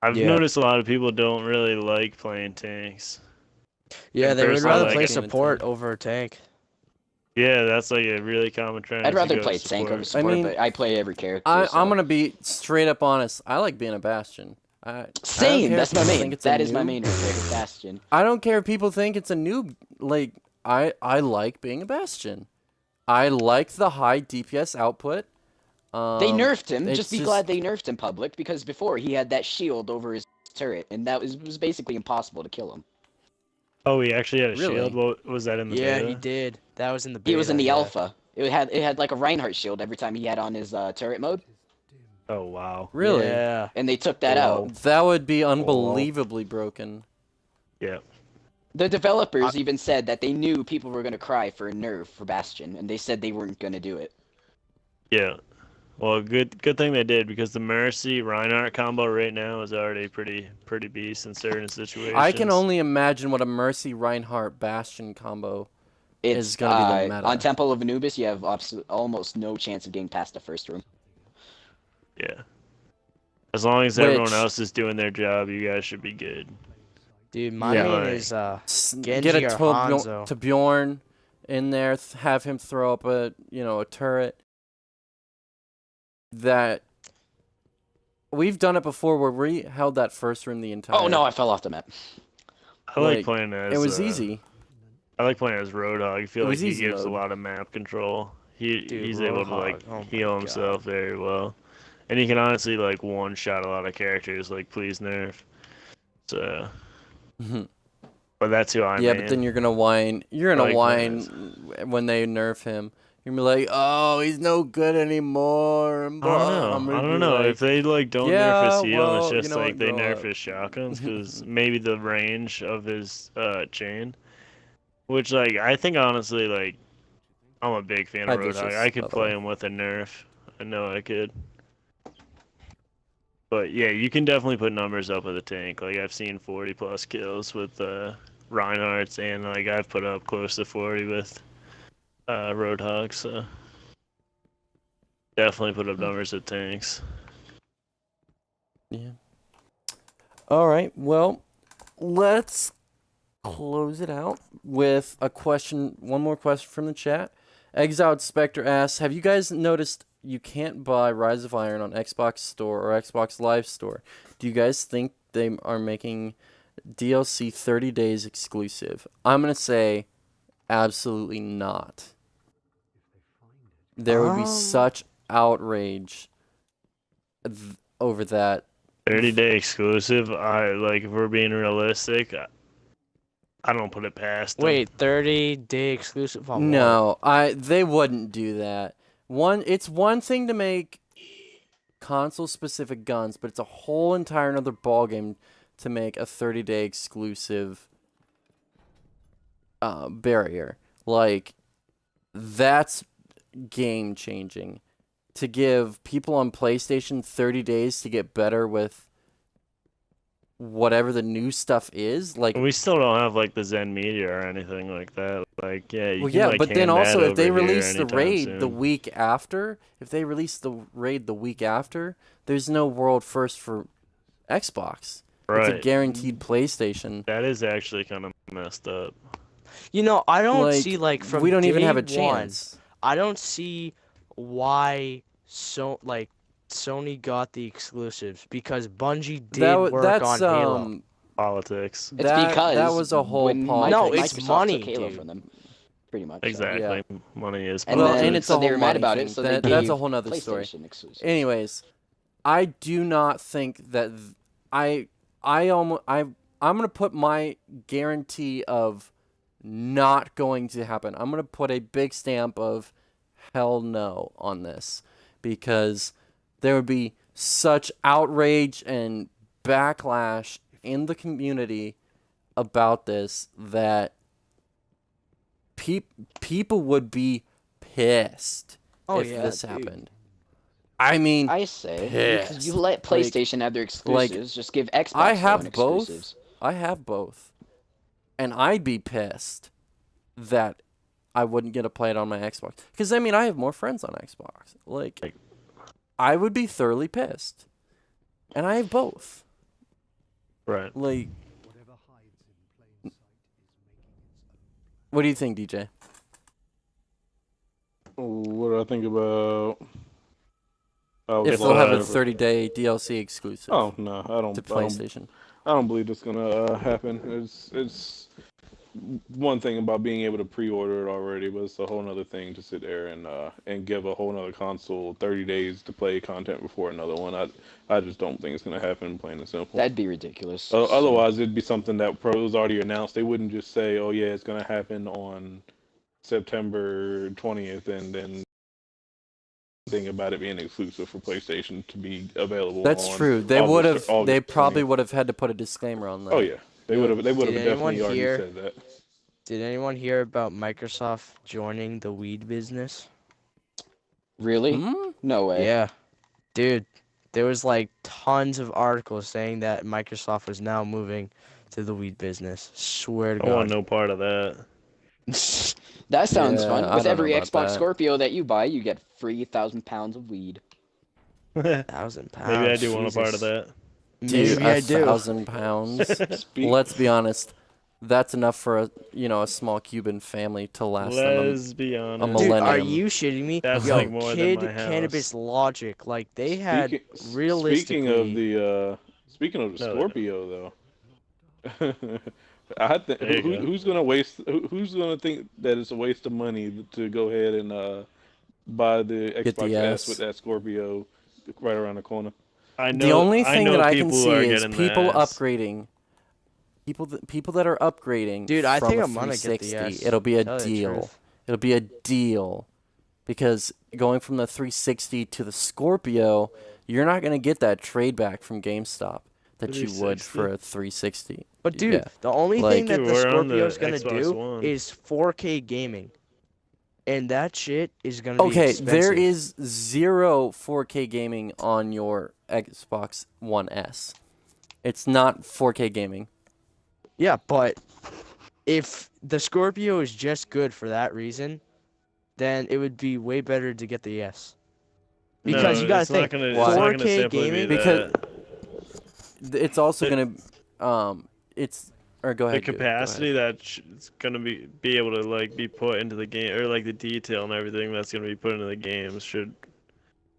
I've Yeah. noticed a lot of people don't really like playing tanks. Yeah, And they would personally, I rather like play being a support tank. over a tank. yeah, that's like a really common trend. I'd is to rather go play tank over support. support, mean, but I play every character. I'm So. going to be straight up honest. I like being a Bastion. I don't Same. care That's if my people main. think it's a That is my noob. main right there, Bastion. I don't care if people think it's a noob. Like, I like being a Bastion. I like the high DPS output. They nerfed him. it's Just be glad they nerfed him public, because before he had that shield over his turret, and that was basically impossible to kill him. Oh, he actually had a Really? shield. What was that in the Yeah, beta? he did. That was in the beta. He was in the yeah. alpha. It had like a Reinhardt shield every time he had on his turret mode, Oh wow. Really? Yeah. and they took that Whoa. out. That would be unbelievably broken. Yeah. The developers even said that they knew people were gonna cry for a nerf for Bastion, and they said they weren't gonna do it. Yeah. Well, good thing they did, because the Mercy Reinhardt combo right now is already pretty beast in certain situations. I can only imagine what a Mercy Reinhardt Bastion combo It's is gonna be the meta. on Temple of Anubis. You have almost no chance of getting past the first room. Yeah. As long as everyone Which- else is doing their job, you guys should be good. Dude, my Yeah. main Like- is Get Genji a or Hanzo. to Bjorn in there, have him throw up a turret. That we've done it before, where we held that first room the entire. Oh no, I fell off the map. I like Like, playing as. It was easy. I like playing as Roadhog. I feel It like was he easy gives a mode. lot of map control. Dude, He's able to like Roadhog, oh my heal God. himself very well, and he can honestly like one shot a lot of characters. Like, please nerf. So, but that's who I Yeah, main. but then you're gonna whine. You're gonna like whine when they nerf him. You're gonna be like, "Oh, he's no good anymore." I don't know. If they like don't nerf his heal, and well, it's just you know like what, they grow nerf up. his shotguns, because maybe the range of his chain, which like I think honestly like I'm a big fan Hi, of Roadhog. Vicious, I by could the play way. him with a nerf. I know I could. But yeah, you can definitely put numbers up with a tank. Like I've seen 40 plus kills with Reinhardt's, and like I've put up close to 40 with Roadhog. So definitely put up numbers with tanks. Yeah. All right. Well, let's close it out with a question. One more question from the chat. Exiled Spectre asks, "Have you guys noticed you can't buy Rise of Iron on Xbox Store or Xbox Live Store? Do you guys think they are making DLC 30 days exclusive?" I'm gonna say, absolutely not. There would be such outrage over that. 30-day exclusive. I like, if we're being realistic, I don't put it past them. Wait, 30-day exclusive on what? No, they wouldn't do that. It's one thing to make console specific guns, but it's a whole entire another ballgame to make a 30-day exclusive barrier. Like, that's game changing. to give people on PlayStation 30 days to get better with whatever the new stuff is. Like, we still don't have like the Zen Media or anything like that. Like, yeah, you well, can yeah, like but then hand also that if they over here release the anytime raid the soon. week after, there's no world first for Xbox. Right. It's a guaranteed PlayStation. That is actually kind of messed up. You know, I don't Like, see like from we don't even day have a one, chance. I don't see why Sony got the exclusives because Bungie did work on Halo. Politics. It's that because was a whole when politics. No, it's Microsoft money, took Halo dude. from them, pretty much. so. Exactly. Yeah. Money is And Well, then, and it's so a they whole were mad money about thing. it, so That's they gave a whole nother story. PlayStation exclusives. Anyways, I do not think that I'm gonna put my guarantee of not going to happen. I'm gonna put a big stamp of hell no on this because there would be such outrage and backlash in the community about this that people would be pissed if this happened. I mean, I say pissed. you let PlayStation have their exclusives. Just give Xbox I their have own both. exclusives. I have both. And I'd be pissed that I wouldn't get to play it on my Xbox. Because, I mean, I have more friends on Xbox. Like, I would be thoroughly pissed. And I have both. Right. Like, what do you think, DJ? What do I think about? If they'll have a 30-day DLC exclusive Oh no, I don't. to PlayStation. I don't believe it's gonna happen. It's one thing about being able to pre-order it already, but it's a whole other thing to sit there and give a whole other console 30 days to play content before another one. I just don't think it's gonna happen, plain and simple. That'd be ridiculous. Otherwise, it'd be something that was already announced. They wouldn't just say, "Oh yeah, it's gonna happen on September 20th," and then thing about it being exclusive for PlayStation to be available. That's on true. They August would have. August They probably 20th. would have had to put a disclaimer on that. Oh yeah, they would have. They would have Did anyone definitely already hear- said that. Did anyone hear about Microsoft joining the weed business? Really? Hmm? No way. Yeah. Dude, there was like tons of articles saying that Microsoft was now moving to the weed business. Swear to I want God. no part of that. That sounds Yeah, fun. I With don't every know about Xbox that. Scorpio that you buy, you get free 1,000 pounds of weed. 1,000 pounds. Maybe I do want a part of Jesus. that. Dude, Maybe I do. 1,000 pounds. Let's be honest. That's enough for a small Cuban family to last them. Let's be honest. a Dude, are millennium. you shitting me? That's Yo, like more than Kid my house. Cannabis Logic, like they had Speaking realistically. speaking of the No, Scorpio though, I think There you go. who's gonna waste? Who's gonna think that it's a waste of money to go ahead and buy the Get the Xbox S S. with that Scorpio right around the corner? I know, The only thing know that I can people see are is getting people the S. upgrading. People that are upgrading. Dude, I from think a I'm gonna get the 360, S. It'll be a Tell you the deal. truth. It'll be a deal, because going from the 360 to the Scorpio, you're not gonna get that trade back from GameStop that you would 360? for a 360. But dude, Yeah. the only Like- thing that Dude, the we're on the Scorpio's gonna Xbox do One. is 4K gaming, and that shit is gonna be Okay, expensive. there is 0 4K gaming on your Xbox One S. It's not 4K gaming. Yeah, but if the Scorpio is just good for that reason, then it would be way better to get the S. Because No, you gotta it's not think, gonna, Why? it's not gonna 4K simply gaming- be Because that. it's also The- gonna it's or go The ahead. dude, go ahead. capacity that's gonna be able to like be put into the game, or like the detail and everything that's gonna be put into the games should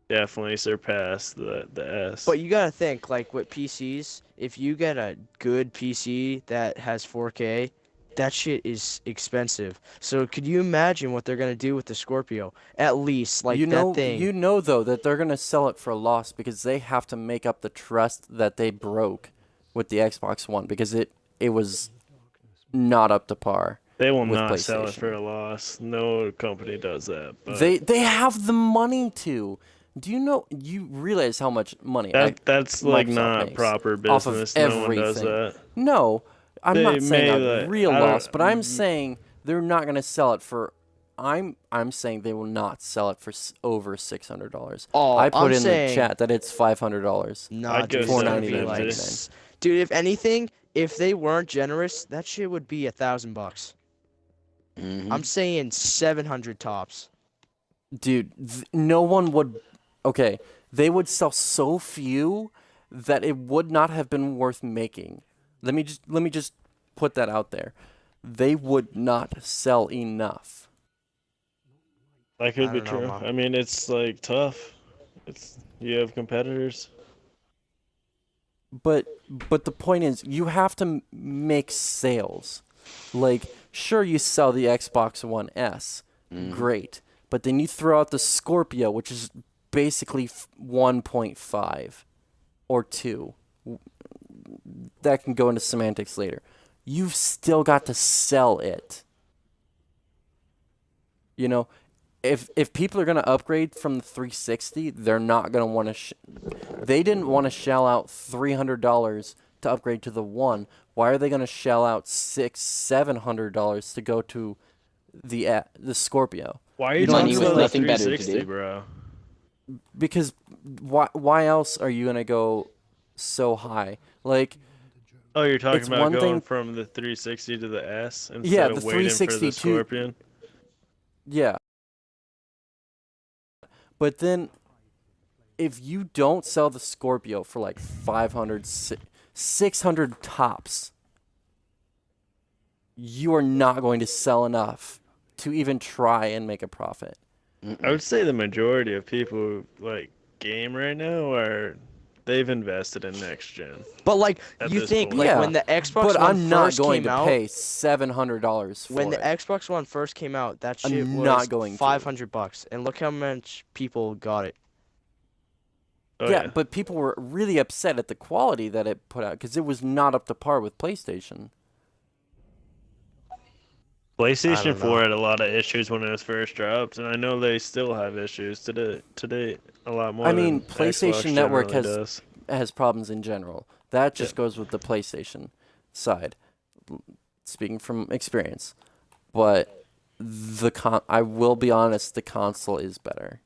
definitely surpass the S. But you gotta think, like with PCs, if you get a good PC that has 4K, that shit is expensive. So could you imagine what they're gonna do with the Scorpio? At least, like that thing. You know though that they're gonna sell it for a loss because they have to make up the trust that they broke with the Xbox One because it was not up to par. They will with not sell it PlayStation. for a loss. No company does that. But They have the money to. Do you realize how much money that's like Microsoft not makes proper off of business. No one does everything? that. No, I'm They not saying may, a like, real I don't- loss, but I'm saying they're not going to sell it for I'm saying they will not sell it for over $600. Oh, I put I'm in saying, the chat that it's $500. nah, I'd go dude, it's gonna be 750. like, $499.99. dude, if anything, if they weren't generous, that shit would be $1,000. Mm-hmm. I'm saying 700 tops. Dude, no one would. Okay, they would sell so few that it would not have been worth making. Let me just put that out there. They would not sell enough. That could I be don't know, true. man. I mean, it's like tough. You have competitors. But the point is, you have to make sales. Like, sure, you sell the Xbox One S, great, but then you throw out the Scorpio, which is basically 1.5 or 2. That can go into semantics later. You've still got to sell it. You know, if people are going to upgrade from the 360, they're not going to want to they didn't want to shell out $300 to upgrade to the One. Why are they going to shell out $700 to go to the Scorpio? Why are you Money talking with about the nothing better to 360, do. bro? Because why else are you going to go so high? Like, Oh, you're talking it's about one going thing. from the 360 to the S Yeah, instead the of waiting for 360 the Scorpion? Yeah. But then if you don't sell the Scorpio for like 500, 600 tops, you are not going to sell enough to even try and make a profit. I would say the majority of people who like game right now they've invested in next gen. But like, At you this think point. like Yeah, when the Xbox but One I'm not first going came to out, pay $700 for when the it. Xbox One first came out, that I'm shit not was going to. $500, and look how much people got it. Oh, yeah, yeah. but people were really upset at the quality that it put out because it was not up to par with PlayStation. PlayStation don't 4 know. had a lot of issues when it was first dropped, and I know they still have issues to date a lot more I mean, than PlayStation Xbox Network generally does. has problems in general. That just goes with the PlayStation side. Speaking from experience, but I will be honest, the console is better.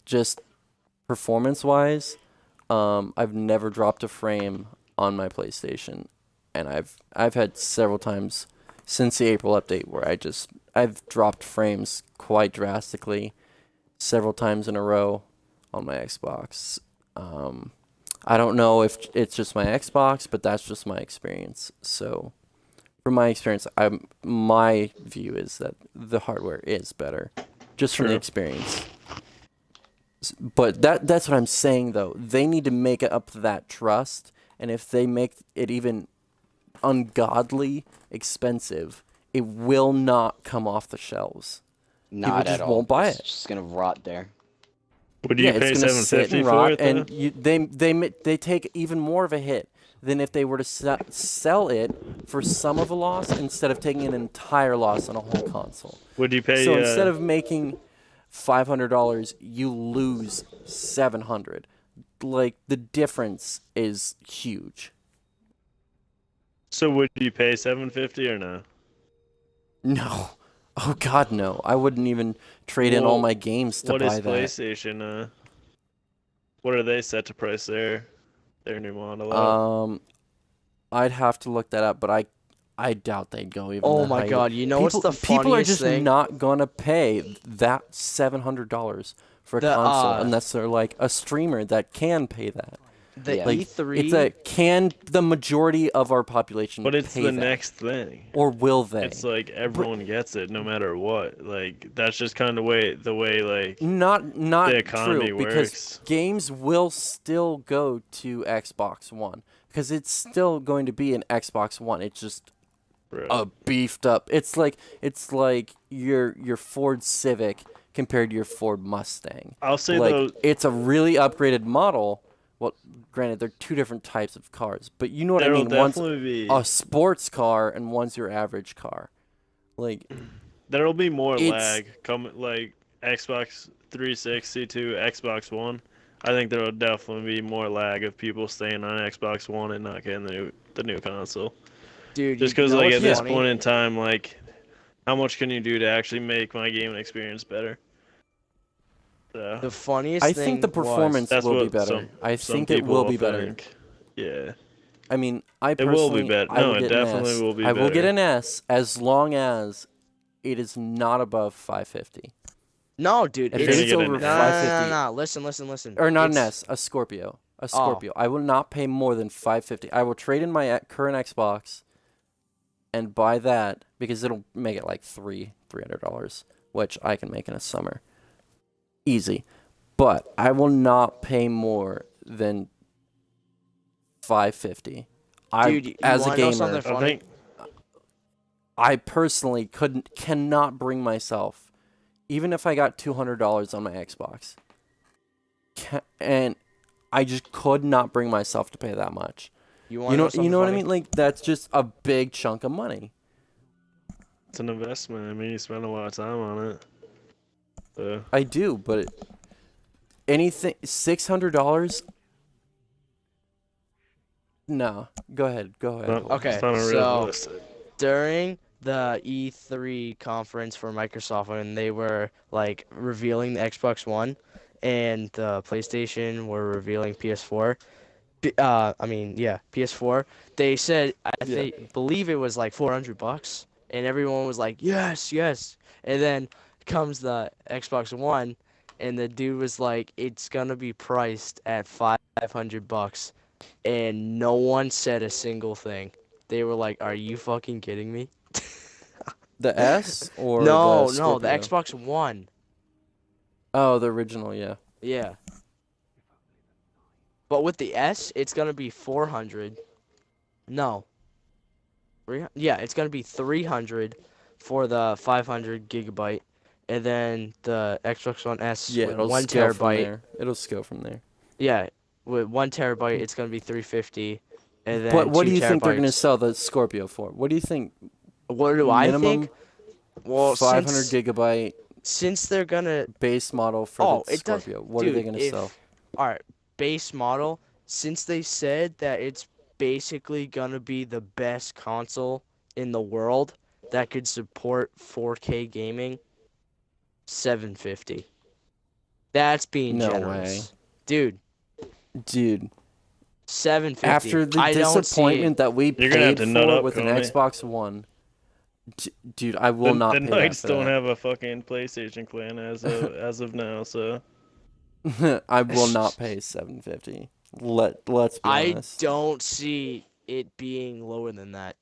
Just performance wise, I've never dropped a frame on my PlayStation, and I've had several times since the April update where I've dropped frames quite drastically several times in a row on my Xbox. I don't know if it's just my Xbox, but that's just my experience. So, from my experience, my view is that the hardware is better, just from the True. experience. But that's what I'm saying, though. They need to make it up to that trust, and if they make it even ungodly expensive, it will not come off the shelves. Not just at all. won't buy It's it. just gonna rot there. Would Yeah, you it's pay gonna sit $750 and for rot, it, and though? they take even more of a hit than if they were to sell it for some of a loss instead of taking an entire loss on a whole console. Would you pay? So instead of making $500, you lose $700. Like, the difference is huge. So would you pay $750 or no? No. Oh God, no! I wouldn't even trade in all my games to What buy is that. PlayStation? What are they set to price their new model at? I'd have to look that up, but I doubt they'd go even. Oh that my high. God! You know what's the People are funniest just thing? not gonna pay that $700 for a The, console unless they're like a streamer that can pay that. The Yeah. Like, E3. the majority of our population But it's pay the that? next thing. Or will they? It's like everyone gets it no matter what. Like that's just kind of the way like Not the economy true, because works. games will still go to Xbox One because it's still going to be an Xbox One. It's just Bro. a beefed up. It's like your Ford Civic compared to your Ford Mustang. I'll say like, though, it's a really upgraded model. Well, granted, they're two different types of cars, but you know what I there'll mean. One's definitely be a sports car and one's your average car. Like, there'll be more it's- lag coming like Xbox 360 to Xbox One. I think there'll definitely be more lag of people staying on Xbox One and not getting the new console. Dude, Just you because know like what's at this funny? point in time, like How much can you do to actually make my gaming experience better? So The funniest I thing think the performance that's will be what better. I some think it people will be better. think. Yeah, I mean, I it will be personally, better. I No, will it get an definitely S. will be I will get better. an S as long as it is not above 550. No, dude. If You're it gonna is get over an No, S. 550, no. Listen. or not an It's- S, a Scorpio. A Oh. Scorpio. I will not pay more than 550. I will trade in my current Xbox and buy that because it'll make it like $300, which I can make in a summer. Easy. But I will not pay more than 550. Dude, you as a wanna know gamer, something I funny? think I personally cannot bring myself, even if I got $200 on my Xbox, and I just could not bring myself to pay that much. You want to know something what I funny? mean? Like, that's just a big chunk of money. it's an investment. I mean, you spend a lot of time on it. So I do, but anything $600? No. Go ahead. Okay, it's not so unrealistic. during the E3 conference for Microsoft when they were like revealing the Xbox One and the PlayStation were revealing PS4. PS4. They said they believe it was like $400, and everyone was like, yes, yes. And then comes the Xbox One, and the dude was like, it's gonna be priced at $500, and no one said a single thing. They were like, are you fucking kidding me? The S or the No, Scorpio? the Xbox One. Oh, the original, yeah. Yeah. But with the S, it's gonna be 400. No. Yeah, it's gonna be 300 for the 500 gigabyte, and then the Xbox One S Yeah, with it'll 1 scale from terabyte. there. It'll scale from there. Yeah, with 1 terabyte, it's gonna be 350, and then But what 2 do you think they're going to terabytes. sell the Scorpio for? What do you think? What do I Minimum think? Well, 500 gigabyte since they're gonna base model for the it does. Scorpio. What are they Dude, going to sell? All right, base model. Since they said that it's basically gonna be the best console in the world that could support 4K gaming, 750. That's being No generous, dude. Dude, 750. after the I don't see disappointment it. that we You're gonna have paid to nut for up, with an Coney. Xbox One, dude, I will not The pay Knights that for don't that. have a fucking PlayStation clan as of now, so I will not pay 750. Let's be I honest. don't see it being lower than that.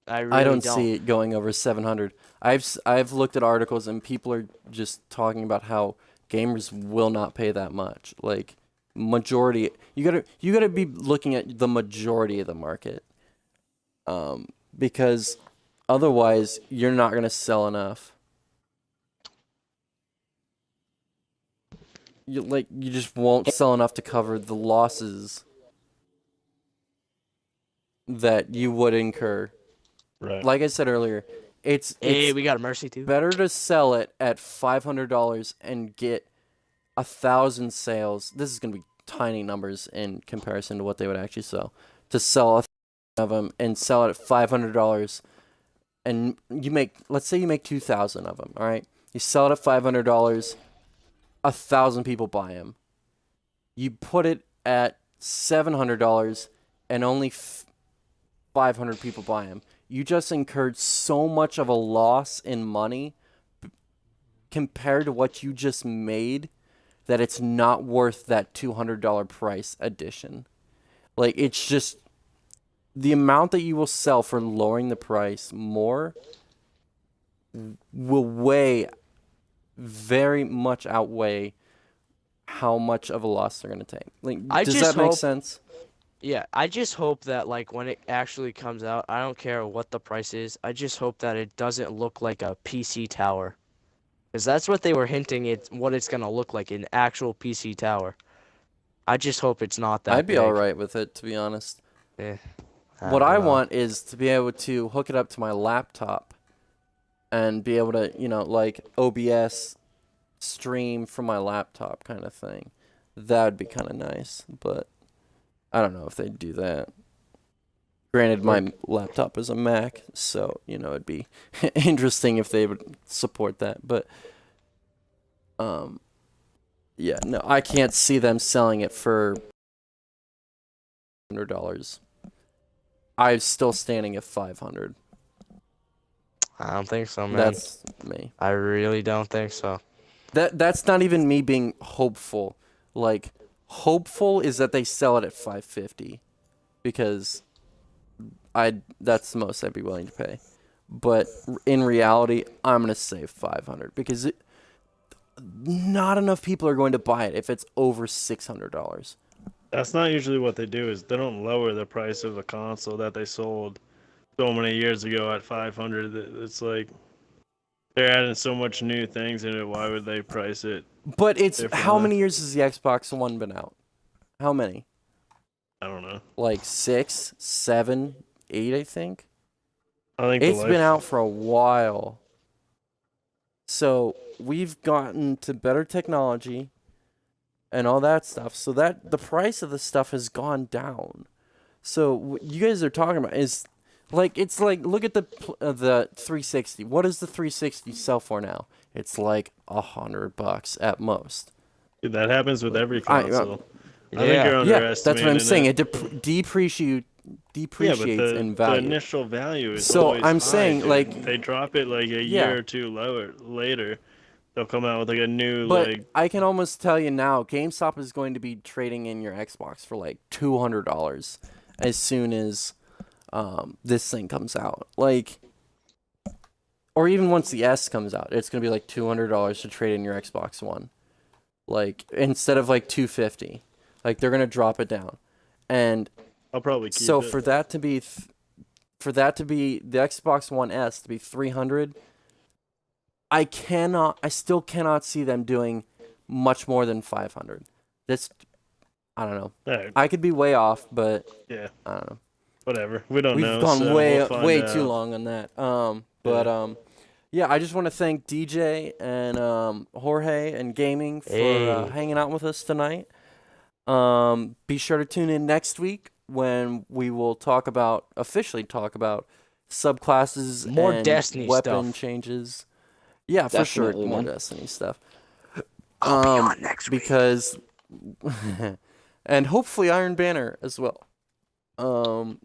I I really don't see it going over 700. I've looked at articles and people are just talking about how gamers will not pay that much. Like majority, you gotta be looking at the majority of the market, because otherwise you're not gonna sell enough. You just won't sell enough to cover the losses that you would incur. right. Like I said earlier, it's Hey, we got a Mercy too. better to sell it at $500 and get 1,000 sales. This is going to be tiny numbers in comparison to what they would actually sell. To sell 1,000 of them and sell it at $500, and let's say you make 2,000 of them. All right, you sell it at $500, 1,000 people buy them. You put it at $700, and only 500 people buy them. You just incurred so much of a loss in money compared to what you just made that it's not worth that $200 price addition. Like, it's just the amount that you will sell for lowering the price more will very much outweigh how much of a loss they're going to take. Like, does that make sense? Yeah, I just hope that like when it actually comes out, I don't care what the price is. I just hope that it doesn't look like a PC tower. Because that's what they were hinting what it's going to look like, an actual PC tower. I just hope it's not that I'd be big. all right with it, to be honest. I What I don't know. want is to be able to hook it up to my laptop and be able to, like OBS stream from my laptop kind of thing. That would be kind of nice, but I don't know if they'd do that. Granted, my laptop is a Mac, so it'd be interesting if they would support that. But yeah, no, I can't see them selling it for $100. I'm still standing at 500. I don't think so, man. That's me. I really don't think so. That's not even me being hopeful. Like, hopeful is that they sell it at 550, because that's the most I'd be willing to pay. But in reality, I'm gonna say 500 because not enough people are going to buy it if it's over $600. That's not usually what they do. Is they don't lower the price of the console that they sold so many years ago at 500. It's like they're adding so much new things in it. Why would they price it? But it's how many years has the Xbox One been out? How many? I don't know. Like 6, 7, 8, I think. I think It's been out for a while. So we've gotten to better technology and all that stuff, so that the price of the stuff has gone down. So what you guys are talking about is like, it's like, look at the 360. What does the 360 sell for now? It's like $100 at most. Dude, that happens with every console. I think you're Yeah, underestimating that's what I'm saying. it. It depreciates in The value. initial value is So always I'm high, saying, dude. like, they drop it like a year or two later. They'll come out with like a new But I can almost tell you now, GameStop is going to be trading in your Xbox for like $200 as soon as this thing comes out. Like, or even once the S comes out, it's going to be like $200 to trade in your Xbox One. Like, instead of like $250. Like, they're going to drop it down. And I'll probably keep so it. for that to be the Xbox One S to be $300, I still cannot see them doing much more than $500. I don't know. Right. I could be way off, but Yeah. I don't know. Whatever. We don't know. We've gone so way we'll find too out. long on that. Yeah, I just want to thank DJ and Jorge and Gaming for hanging out with us tonight. Be sure to tune in next week when we will officially talk about subclasses More and Destiny weapon stuff. changes. Yeah, for sure, Definitely, more man. Destiny stuff. I'll be on next week. Because and hopefully Iron Banner as well.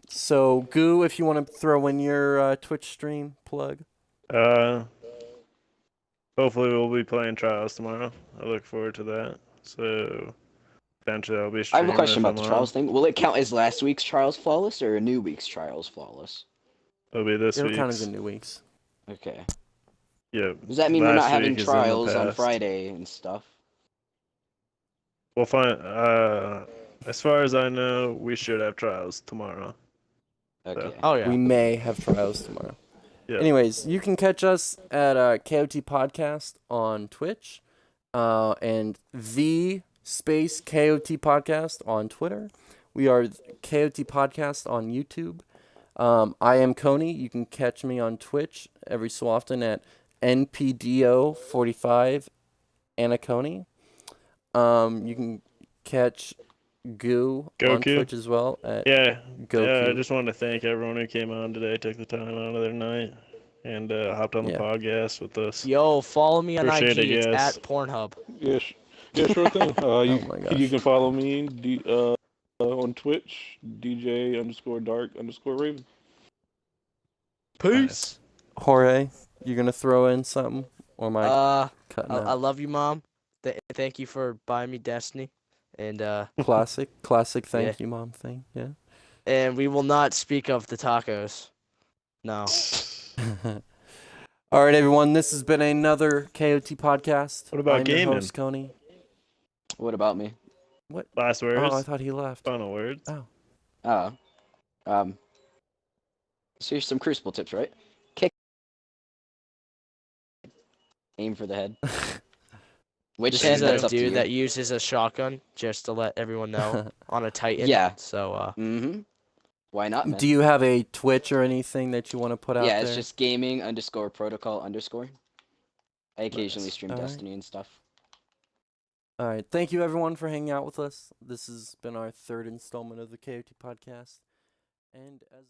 So Goo, if you want to throw in your Twitch stream plug. Hopefully we'll be playing Trials tomorrow. I look forward to that. So eventually I'll be I streaming. have a question about the on. Trials thing. Will it count as last week's Trials Flawless or a new week's Trials Flawless? It'll be this It'll week's. count as a new week's. Okay. Yeah. Does that mean we're last not having week is in the Trials on past. Friday and stuff? We'll find. As far as I know, we should have Trials tomorrow. Okay. Oh yeah. We may have trials tomorrow. Yeah. Anyways, you can catch us at KOTPodcast on Twitch, and the space KOT Podcast on Twitter. We are KOT Podcast on YouTube. I am Coney. You can catch me on Twitch every so often at NPDO45 Anaconi. You can catch Goo on Goku. Twitch as well at Yeah. Goku. I just wanted to thank everyone who came on today, took the time out of their night, and hopped on the podcast with us. Yo, follow me on Appreciate IG. it, It's guys. at Pornhub. Yes, sure thing. my gosh. You can follow me on Twitch, DJ_Dark_Raven. Peace. Jorge, you gonna throw in something, or am I cutting I out? love you, Mom. Thank you for buying me Destiny, and Classic thank Yeah. you, Mom thing. Yeah. and we will not speak of the tacos. No. All right, everyone. This has been another KOT podcast. What about I'm your gaming? host, Coney. What about me? What? Last words. Oh, I thought he left. Final words. Oh. So here's some Crucible tips, right? Kick. Aim for the head. Which This head? is That's a up to dude you. that uses a shotgun, just to let everyone know, on a Titan. Yeah. So, Mm-hmm. Why not, man? Do you have a Twitch or anything that you want to put out Yeah, there? it's just gaming_protocol_. I occasionally Nice. stream All right. Destiny and stuff. All right. Thank you, everyone, for hanging out with us. This has been our third installment of the KOT podcast. And as